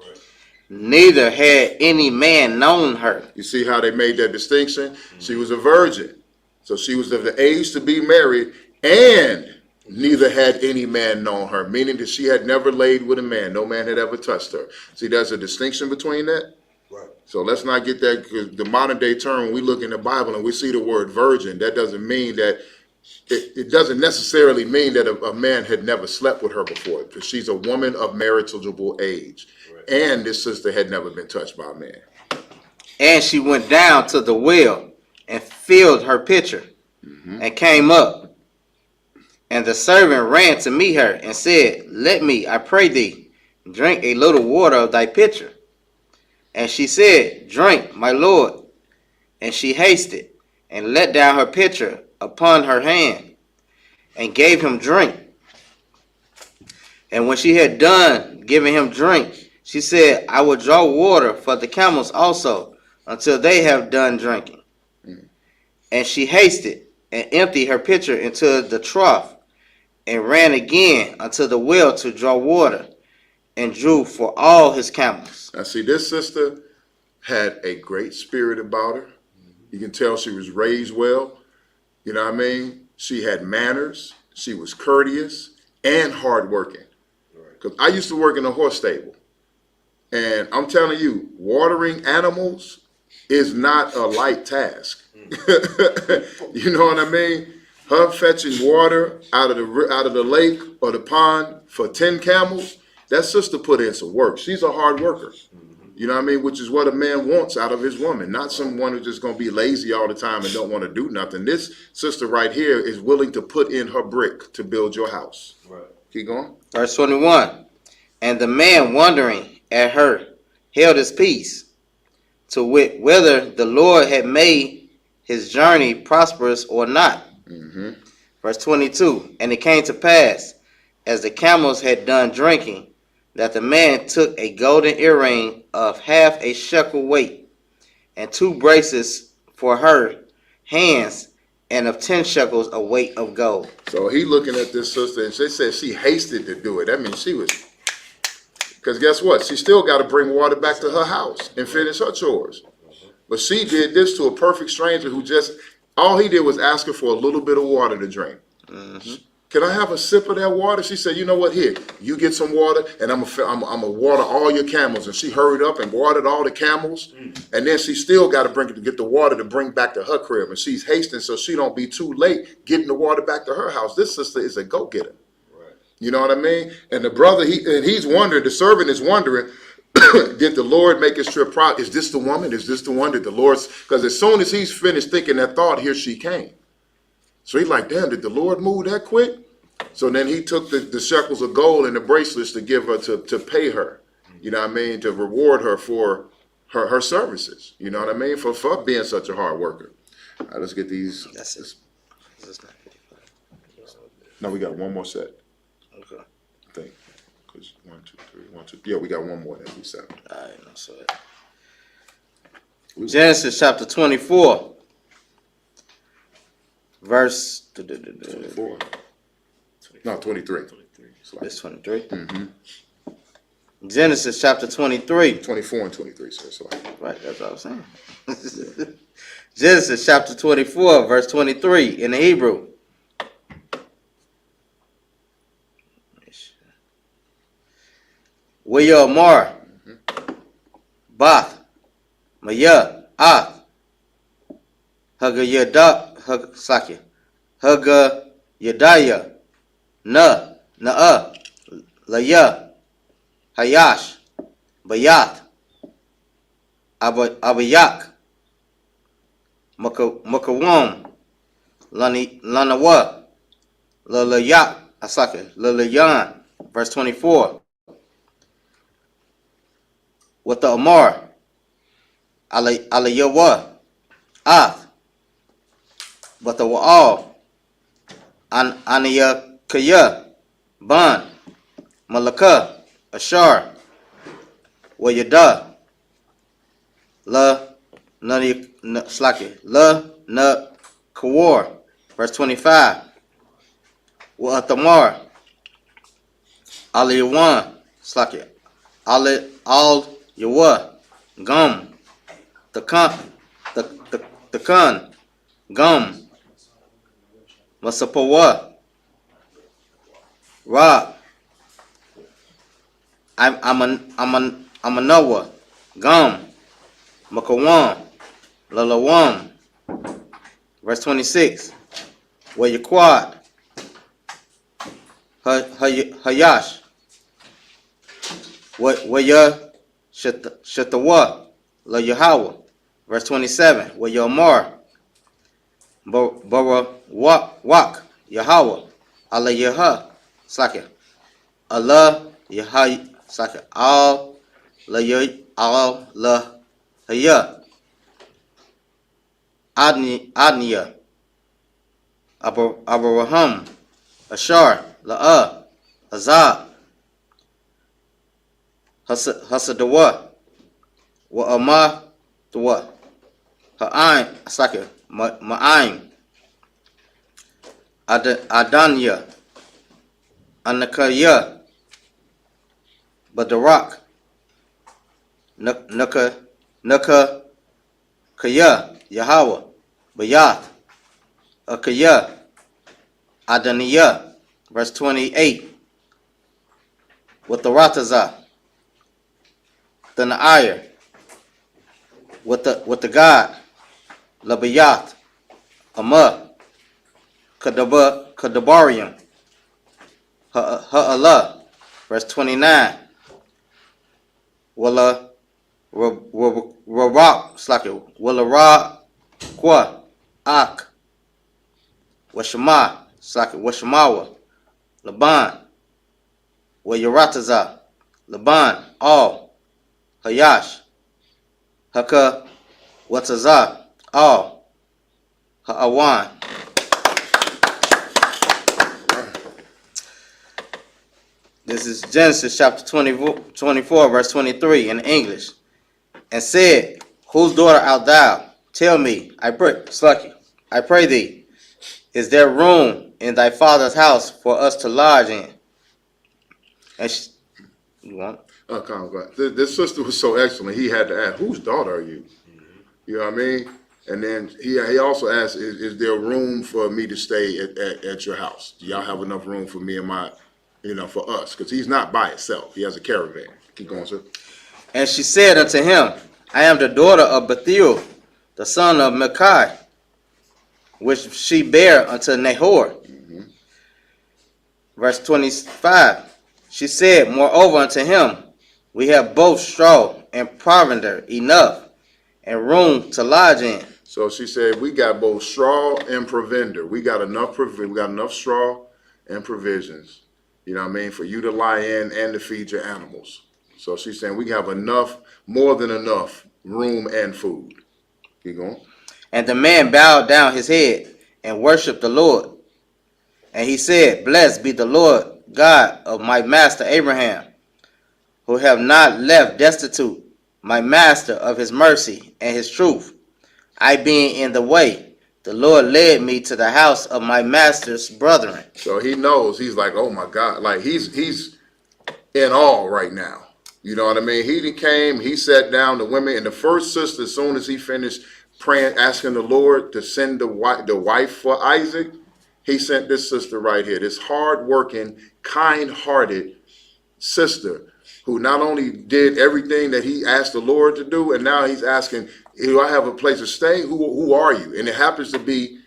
Neither had any man known her. You see how they made that distinction? She was a virgin. So she was of the age to be married, and neither had any man known her, meaning that she had never laid with a man. No man had ever touched her. See, there's a distinction between that. Right. So let's not get that, because the modern day term, when we look in the Bible and we see the word virgin, that doesn't mean that, it doesn't necessarily mean that a man had never slept with her before, because she's a woman of marriageable age. Right. And this sister had never been touched by a man. And she went down to the well and filled her pitcher and came up. And the servant ran to meet her and said, Let me, I pray thee, drink a little water of thy pitcher. And she said, Drink, my lord. And she hasted and let down her pitcher upon her hand and gave him drink. And when she had done giving him drink, she said, I will draw water for the camels also until they have done drinking. And she hasted and emptied her pitcher into the trough and ran again unto the well to draw water and drew for all his camels. Now see, this sister had a great spirit about her. You can tell she was raised well. You know what I mean? She had manners. She was courteous and hardworking. Because I used to work in a horse stable. And I'm telling you, watering animals is not a light task. You know what I mean? Her fetching water out of the lake or the pond for 10 camels, that sister put in some work. She's a hard worker. You know what I mean? Which is what a man wants out of his woman, not someone who's just going to be lazy all the time and don't want to do nothing. This sister right here is willing to put in her brick to build your house. Right. Keep going. Verse 21. And the man, wondering at her, held his peace, to wit whether the Lord had made his journey prosperous or not. Verse 22. And it came to pass, as the camels had done drinking, that the man took a golden earring of half a shekel weight, and 2 bracelets for her hands, and of 10 shekels a weight of gold. So he looking at this sister, and she said she hasted to do it. That means she was, because guess what? She still got to bring water back to her house and finish her chores. But she did this to a perfect stranger who just, all he did was ask her for a little bit of water to drink. Can I have a sip of that water? She said, you know what, here, you get some water, and I'm gonna water all your camels. And she hurried up and watered all the camels. And then she still got to get the water to bring back to her crib. And she's hasting so she don't be too late getting the water back to her house. This sister is a go-getter. Right. You know what I mean? And the brother, he's wondering, the servant is wondering, did the Lord make his trip proud? Is this the woman? Is this the one? Did the Lord? Because as soon as he's finished thinking that thought, here she came. So he's like, damn, did the Lord move that quick? So then he took the shekels of gold and the bracelets to give her, to pay her, you know what I mean, to reward her for her services, you know what I mean, for being such a hard worker. All right, let's get these. That's it. No, we got one more set. Okay. I think. 1, 2, 3, 1, 2. Yeah, we got one more. That'll be 7. All right, no sweat. Genesis chapter 24, verse 24. No, 23. Verse 23. Genesis chapter 23. 24 and 23, sir. So Right, that's what I was saying. Genesis chapter 24, verse 23 in the Hebrew. Wiyomar, Bath, Maya, Ath, Hagayada, Hagsaki, Haga Yadaya, Na'a, Laya, Hayash, Bayat, Abayak, Makawam, Lanawa, Lalayak, Asaka, Lalayan, verse 24. With the Amar, Alayawa, Ath, but the Wa'al, Aniyakaya, Ban, Malaka, Ashar, Wa Yada. La Slaki. La Na Kawar. Verse 25. Wa Athamar. Ali Yawan. Slaki. Ali Al Yawa. Gum. The Khan. Gum. Masapawa. Ra. Amanawa. Gum. Makawan. Lalawam. Verse 26. Wa Yaquad. Hayash. Wa Ya Shatawa. La Yahweh. Verse 27. Wa Yomar. Bara Wak. Yahweh. Allah Yahah. Slaka. Allah Yahah. Slaka. Al La Haya. Adniya. Abraham. Ashar. La'ah. Azab. Hasadawa. Wa Amah. Tawa. Ha'ain. Slaka. Ma'ain. Adanya. Anakaya. Badarak. Naka Kaya. Yahweh. Bayath. Akaya. Adaniya. Verse 28. With the Rataza. The Nair. With the God. Labayath. Amah. Kadabarium. Ha'Allah. Verse 29. Walla Rarak. Slaki. Walla Ra Kwa. Ak. Washama. Slaki. Washamawa. Laban. Wa Yarataza. Laban. All. Hayash. Haka. Wataza. All. Ha'awan. This is Genesis chapter 24, verse 23 in English. And said, whose daughter art thou? Tell me, I pray thee, is there room in thy father's house for us to lodge in? And she, you want? This sister was so excellent. He had to ask, whose daughter are you? You know what I mean? And then he also asked, is there room for me to stay at your house? Do y'all have enough room for me and my, for us? Because he's not by himself. He has a caravan. Keep going, sir. And she said unto him, I am the daughter of Bethuel, the son of Micah, which she bare unto Nahor. Verse 25. She said, moreover unto him, we have both straw and provender enough, and room to lodge in. So she said, we got both straw and provender. We got enough straw and provisions, for you to lie in and to feed your animals. So she's saying we have enough, more than enough room and food. Keep going. And the man bowed down his head and worshiped the Lord. And he said, blessed be the Lord God of my master Abraham, who have not left destitute my master of his mercy and his truth. I being in the way, the Lord led me to the house of my master's brethren. So he knows, he's like, oh my God, like he's in awe right now. You know what I mean? He came, he sat down, the women, and the first sister, as soon as he finished praying, asking the Lord to send the wife for Isaac, he sent this sister right here, this hard-working, kind-hearted sister who not only did everything that he asked the Lord to do, and now he's asking, do I have a place to stay? Who are you? And it happens to be,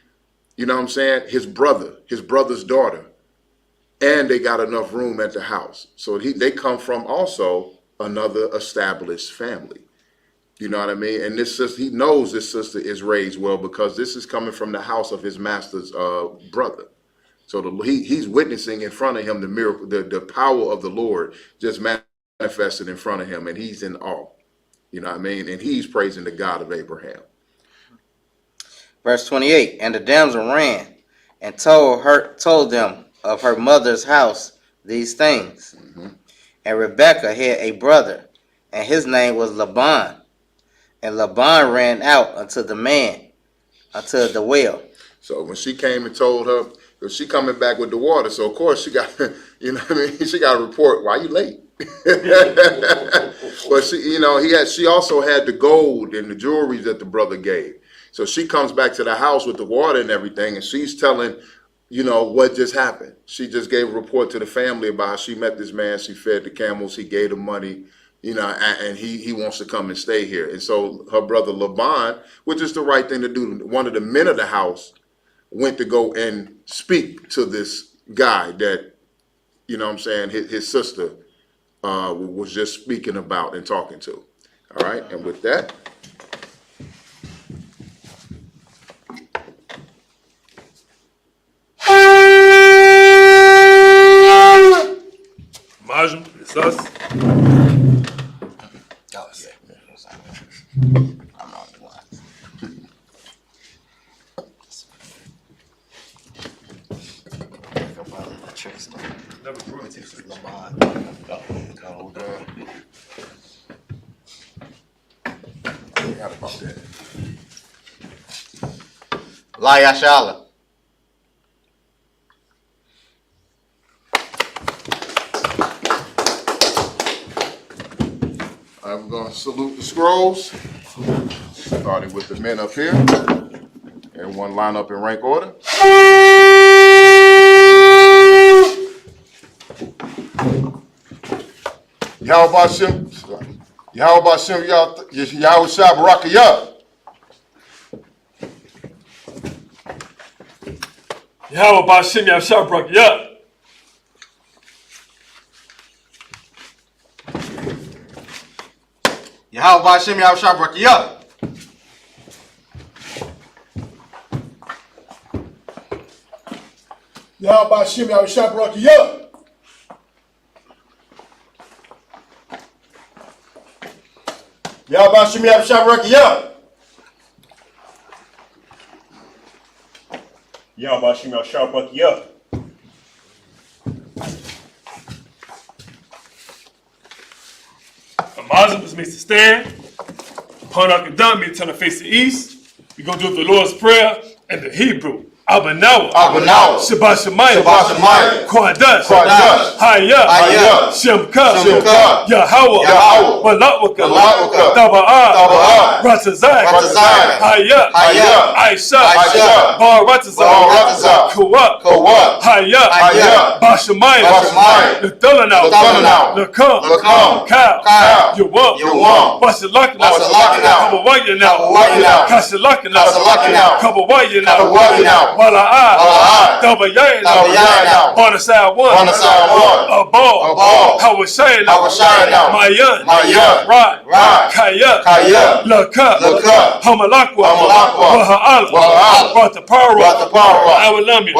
his brother's daughter. And they got enough room at the house. So they come from also another established family. You know what I mean? And this sister, he knows this sister is raised well because this is coming from the house of his master's brother. So he's witnessing in front of him the miracle, the power of the Lord just manifested in front of him, and he's in awe. You know what I mean? And he's praising the God of Abraham. Verse 28, and the damsel ran and told them of her mother's house these things. And Rebekah had a brother, and his name was Laban. And Laban ran out unto the well. So when she came and told her, because she coming back with the water, so of course she got, you know what I mean? She got to report, why you late? But she also had the gold and the jewelry that the brother gave. So she comes back to the house with the water and everything, and she's telling, what just happened. She just gave a report to the family about how she met this man, she fed the camels, he gave them money, and he wants to come and stay here. And so her brother Laban, which is the right thing to do, one of the men of the house went to go and speak to this guy that, his sister was just speaking about and talking to. All right, and with that. Majum, it's us. La Yashala. I'm going to salute the scrolls, starting with the men up here. Everyone line up in rank order. Yahweh Shem, Yahweh Shem, Yahweh Shah Barakayah. Yahweh Bashim Yahshua Barakayah. Yahweh Ba'Shem Yahushua Barakayah. Yahweh Ba'Shem Yahushua Barakayah. Yahweh Ba'Shem Yahushua Barakayah. Yahweh Ba'Shem Yahushua Barakayah. Amazim is made to stand. Upon our Kedam, we turn to face the east. We're going to do the Lord's Prayer in the Hebrew. Abanawa. Shabbat Shemayim. Kwadash. Hayah. Shemka. Yahweh. Balawaka. Taba'ah. Ratazak. Hayah. Aisha. Bar Ratazak. Kawak. Hayah. Bashamayim. Nathanaw. Nakam. Cow. Yawam. Basalakana. Kabawayana. Kasalakana. Kabawayana. Wala'ah, Dabayayana, Bonasai one, a ball, Hawashayana, Mayan, Rod, Kaya, Laka, Hamalakwa, Waha'ala, Ratapara, Awalami,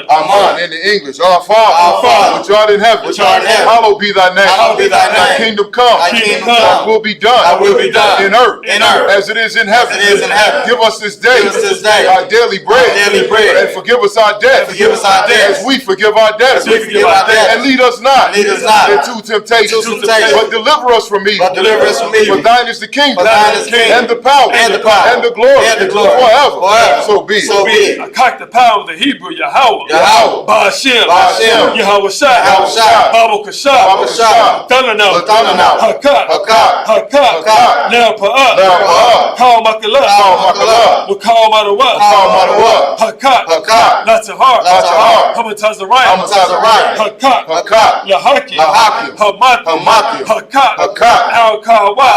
Aman, in the English, our Father, which art in heaven, hallowed be thy name. Thy kingdom come, thy will be done, in earth, as it is in heaven. Give us this day our daily bread, and forgive us our debts, as we forgive our debtors, and lead us not into temptation, but deliver us from evil. For thine is the kingdom, and the power, and the glory, forever. So be it. I cock the power of the Hebrew Yahweh, Ba'Shem, Yahweh Shah, Babu Kashah, Tananaw, Hakat, now Pa'ah, Kal Makalah, Wakal Marawa, Hakat, Latahar, Hamatazariah, Hakat, Lahaki, Hamati, Hakat, Al-Kawa,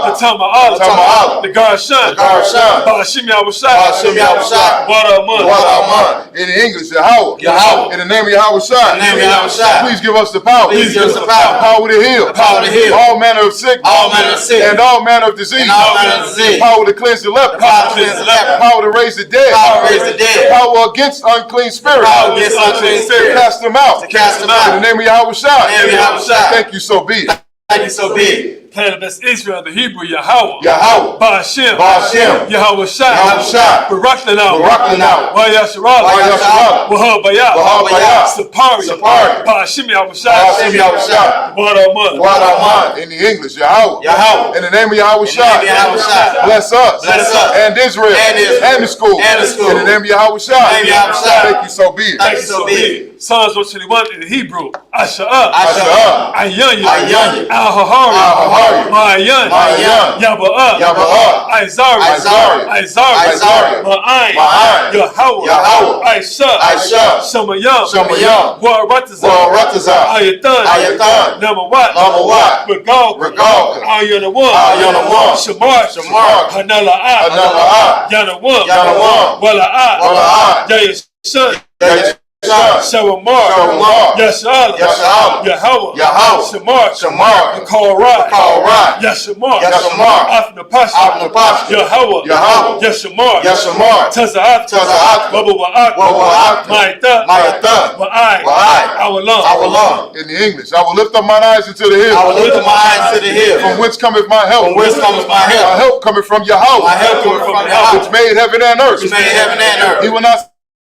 Hatama'ala, the Garshan, Ba'Shem Yahushua, Waraman. In English, Yahweh. In the name of Yahweh Shah. Please give us the power. Power to heal. All manner of sickness. And all manner of disease. Power to cleanse the leper. Power to raise the dead. Power against unclean spirits. Cast them out. In the name of Yahweh Shah. Thank you, so be it. Caleb, that's Israel, the Hebrew, Yahweh. Yahweh. Ba'ashem. Ba'ashem. Yahweh Shai. Yahweh Shai. Baraklanau. Baraklanau. Wayasharala. Wayasharala. Wahabayah. Wahabayah. Sapari. Sapari. Ba'ashem Yahweh Shai. Ba'ashem Yahweh Shai. Wadaman. Wadaman. In the English, Yahweh. Yahweh. In the name of Yahweh Shai. In the name of Yahweh Shai. Bless us. Bless us. And Israel. And Israel. And the school. And the school. In the name of Yahweh Shai. In the name of Yahweh Shai. Thank you, so be it. Thank you, so be it. Psalms 121 in the Hebrew. Asha'ah. Asha'ah. Ayanya. Ayanya. Al-Hahari. Al-Hahari. Ma'ayan. Ma'ayan. Yaba'ah. Yaba'ah. Aizari. Aizari. Aizari. Aizari. Ma'ayin. Ma'ayin. Yahweh. Yahweh. Aisha. Aisha. Shamayam. Shamayam. Wa'aratazah. Wa'aratazah. Ayatan. Ayatan. Namawat. Namawat. Regal. Regal. Ayanawan. Ayanawan. Shamar. Shamar. Hanala'ah. Hanala'ah. Yanawan. Yanawan. Wala'ah. Wala'ah. Yayashan. Yayashan. Shawamar. Shawamar. Yashala. Yashala. Yahweh. Yahweh. Shamar. Shamar. Korah. Korah. Yashamar. Yashamar. Afnapasha. Afnapasha. Yahweh. Yahweh. Yashamar. Yashamar. Taza'at. Taza'at. Wabawa'at. Wabawa'at. Ma'ita. Ma'ita. Wa'ai. Wa'ai. Awalam. Awalam. In the English, I will lift up mine eyes into the hills. I will lift up my eyes to the hills. From whence cometh my help? From whence cometh my help? My help cometh from Yahweh. My help cometh from Yahweh. Which made heaven and earth. Which made heaven and earth. He will not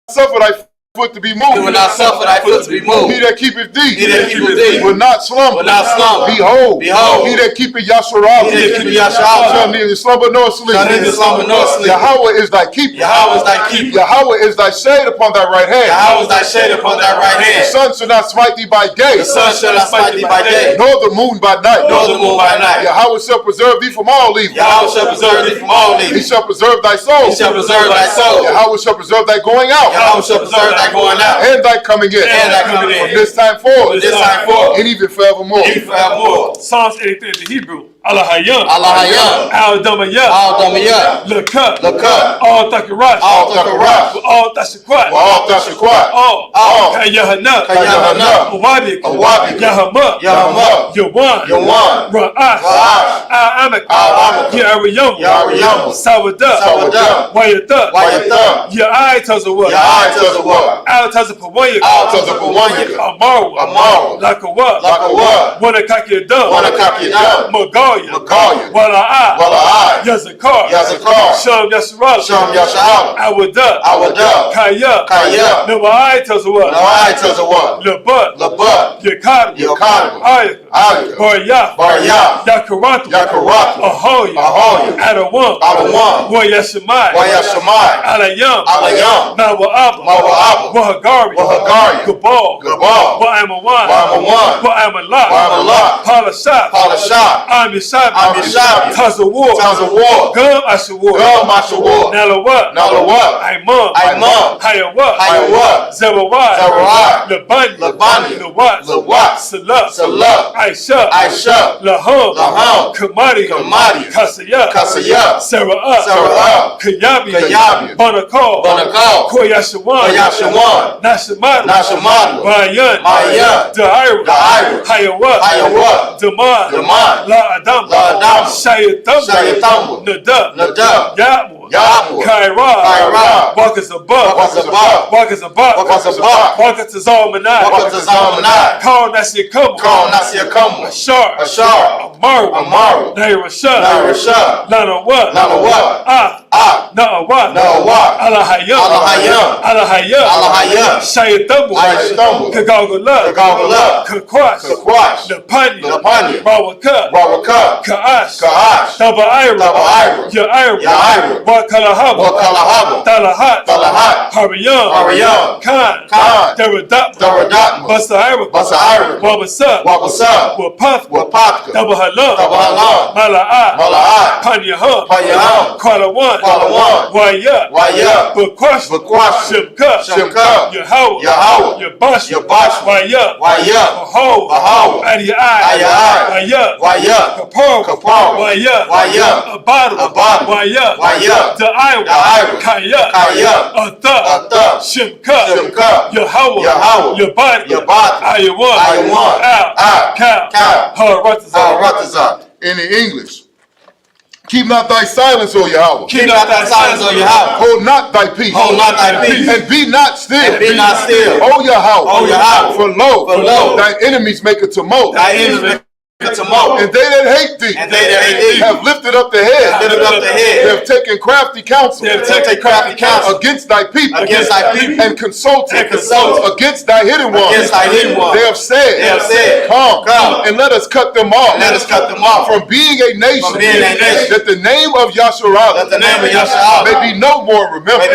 suffer thy foot to be moved. He will not suffer thy foot to be moved. He that keepeth thee. He that keepeth thee. Will not slumber. Will not slumber. Behold. Behold. He that keepeth Yasharah. He that keepeth Yasharah. Shall neither slumber nor sleep. Shall neither slumber nor sleep. Yahweh is thy keeper. Yahweh is thy keeper. Yahweh is thy shade upon thy right hand. Yahweh is thy shade upon thy right hand. The sun shall not smite thee by day. The sun shall not smite thee by day. Nor the moon by night. Nor the moon by night. Yahweh shall preserve thee from all evil. Yahweh shall preserve thee from all evil. He shall preserve thy soul. He shall preserve thy soul. Yahweh shall preserve thy going out. Yahweh shall preserve thy going out. And thy coming in. And thy coming in. From this time forward. From this time forward. And even forevermore. Even forevermore. Psalms 83 in the Hebrew. Allahayam. Allahayam. Al-Damayah. Al-Damayah. Lekut. Lekut. Al-Takarash. Al-Takarash. Al-Tashakwat. Al-Tashakwat. All. Kayahana. Kayahana. Awabik. Awabik. Yahama. Yahama. Yawan. Yawan. Ra'ash. Ra'ash. Al-Amak. Al-Amak. Yarayam. Yarayam. Sawada. Sawada. Wayata. Wayata. Ya'ai Tazawah. Ya'ai Tazawah. Al-Tazapawayik. Al-Tazapawayik. Amaru. Amaru. Lakawa. Lakawa. Wanakakiyadam. Wanakakiyadam. Magalia. Magalia. Wala'ah. Wala'ah. Yazakar. Yazakar. Sham Yasharala. Sham Yasharala. Awada. Awada. Kaya. Kaya. Nawai Tazawah. Nawai Tazawah. Labat. Labat. Yakar. Yakar. Ayaka. Ayaka. Baryah. Baryah. Yakaratu. Yakaratu. Ahoya. Ahoya. Adawam. Adawam. Wayashamai. Wayashamai. Alayam. Alayam. Mawa'aba. Mawa'aba. Wahagari. Wahagari. Gabal. Gabal. Wa'amawan. Wa'amawan. Wa'amalah. Wa'amalah. Palashah. Palashah. Amishabi. Amishabi. Tazawar. Tazawar. Gum Ashawar. Gum Ashawar. Nalawat. Nalawat. Aimam. Aimam. Hayawat. Hayawat. Zerawai. Zerawai. Labani. Labani. Lawat. Lawat. Salah. Salah. Aisha. Aisha. Laham. Laham. Kamari. Kamari. Kasaya. Kasaya. Sarah. Sarah. Kayabi. Kayabi. Banakal. Banakal. Koyashawan. Koyashawan. Nashamadu. Nashamadu. Bayan. Bayan. Daira. Daira. Hayawat. Hayawat. Daman. Daman. La Adam. La Adam. Shayatam. Shayatam. Nadab. Nadab. Yatmur. Yatmur. Kaira. Kaira. Wakazabah. Wakazabah. Wakazabah. Wakazabah. Wakatazalmanai. Wakatazalmanai. Kal Nasiyakamu. Kal Nasiyakamu. Ashar. Ashar. Amaru. Amaru. Nairashah. Nairashah. Lanawat. Lanawat. Na'awat. Na'awat. Alahayam. Alahayam. Alahayam. Alahayam. Shayatamu. Shayatamu. Kagagala. Kagagala. Kakwash. Kakwash. Napanya. Napanya. Rawaka. Rawaka. Ka'ash. Ka'ash. Taba'ira. Taba'ira. Ya'ira. Ya'ira. Wakalahaba. Wakalahaba. Talahat. Talahat. Hariyam. Hariyam. Khan. Khan. Daradatma. Daradatma. Basaira. Basaira. Wabasa. Wabasa. Wapathka. Wapathka. Tabahalam. Tabahalam. Mala'at. Mala'at. Panyaham. Panyaham. Kwalawan. Kwalawan. Wayat. Wayat. Bakwash. Bakwash. Shimka. Shimka. Yahweh. Yahweh. Yabash. Yabash. Wayat. Wayat. Behold. Behold. Adiyai. Adiyai. Wayat. Wayat. Kapar. Kapar. Wayat. Wayat. Abadu. Abadu. Wayat. Wayat. Da'ira. Da'ira. Kayat. Kayat. Atha. Atha. Shimka. Shimka. Yahweh. Yahweh. Yabat. Yabat. Ayawan. Ayawan. Al. Kal. Kal. Haratazah. Haratazah. In the English. Keep not thy silence, O Yahweh. Keep not thy silence, O Yahweh. Hold not thy peace. Hold not thy peace. And be not still. And be not still. O Yahweh. O Yahweh. For lo, For lo, thy enemies make a tumult. thy enemies make And they that hate thee have lifted up the head. They have taken crafty counsel against thy people and consulted against thy hidden ones. They have said, come and let us cut them off from being a nation, that the name of Yasharah may be no more remembered.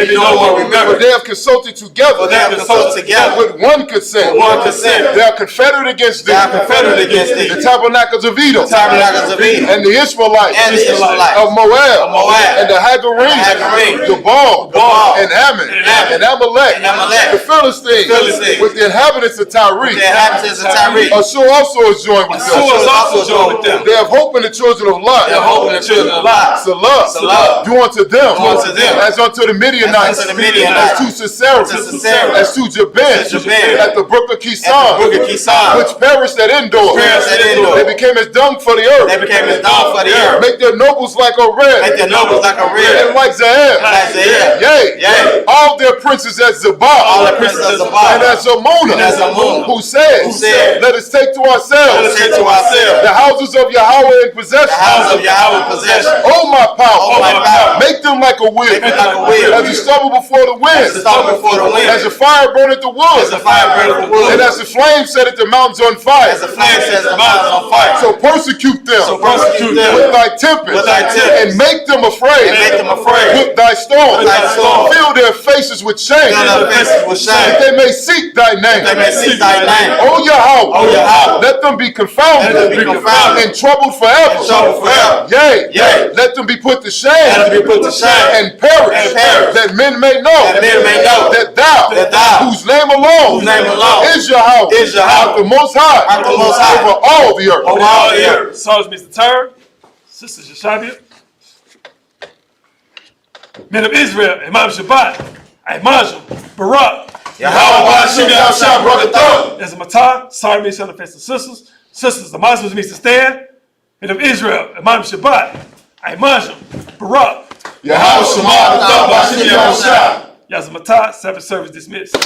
For they have consulted together with one consent. They are confederate against thee, the tabernacles of Edom, and the Ishmaelites, of Moab, and the Hagarim, the Baal, and Ammon, and Amalek, the Philistines, with the inhabitants of Tyre. Ashur also is joined with them. They have hope in the children of Lot. Salah. Do unto them as unto the Midianites, as to Sisera, as to Jabin, at the brook of Kison, which perished at Endor. They became as dung for the earth. Make their nobles like a red, and like Zahab. Yea, all their princes as Zabah, and as Zamunah, who said, let us take to ourselves the houses of Yahweh in possession. Oh my power, make them like a wheel, as a stubble before the wind, as a fire burneth the wood, and as the flame setteth the mountains on fire. So persecute them with thy tempest, and make them afraid with thy storm. Fill their faces with shame, that they may seek thy name. O Yahweh, let them be confounded and troubled forever. Yea, let them be put to shame and perish, that men may know that thou, whose name alone is Yahweh, the Most High, over all the earth. Psalms Mr. Turn, Sisters Yeshabia, men of Israel, Imam Shabbat, Imajim, Barak, as a Matah, sorry, me, son of sisters, the Muslims means to stand, men of Israel, Imam Shabbat, Imajim, Barak, Yazmatah, 7th service dismissed.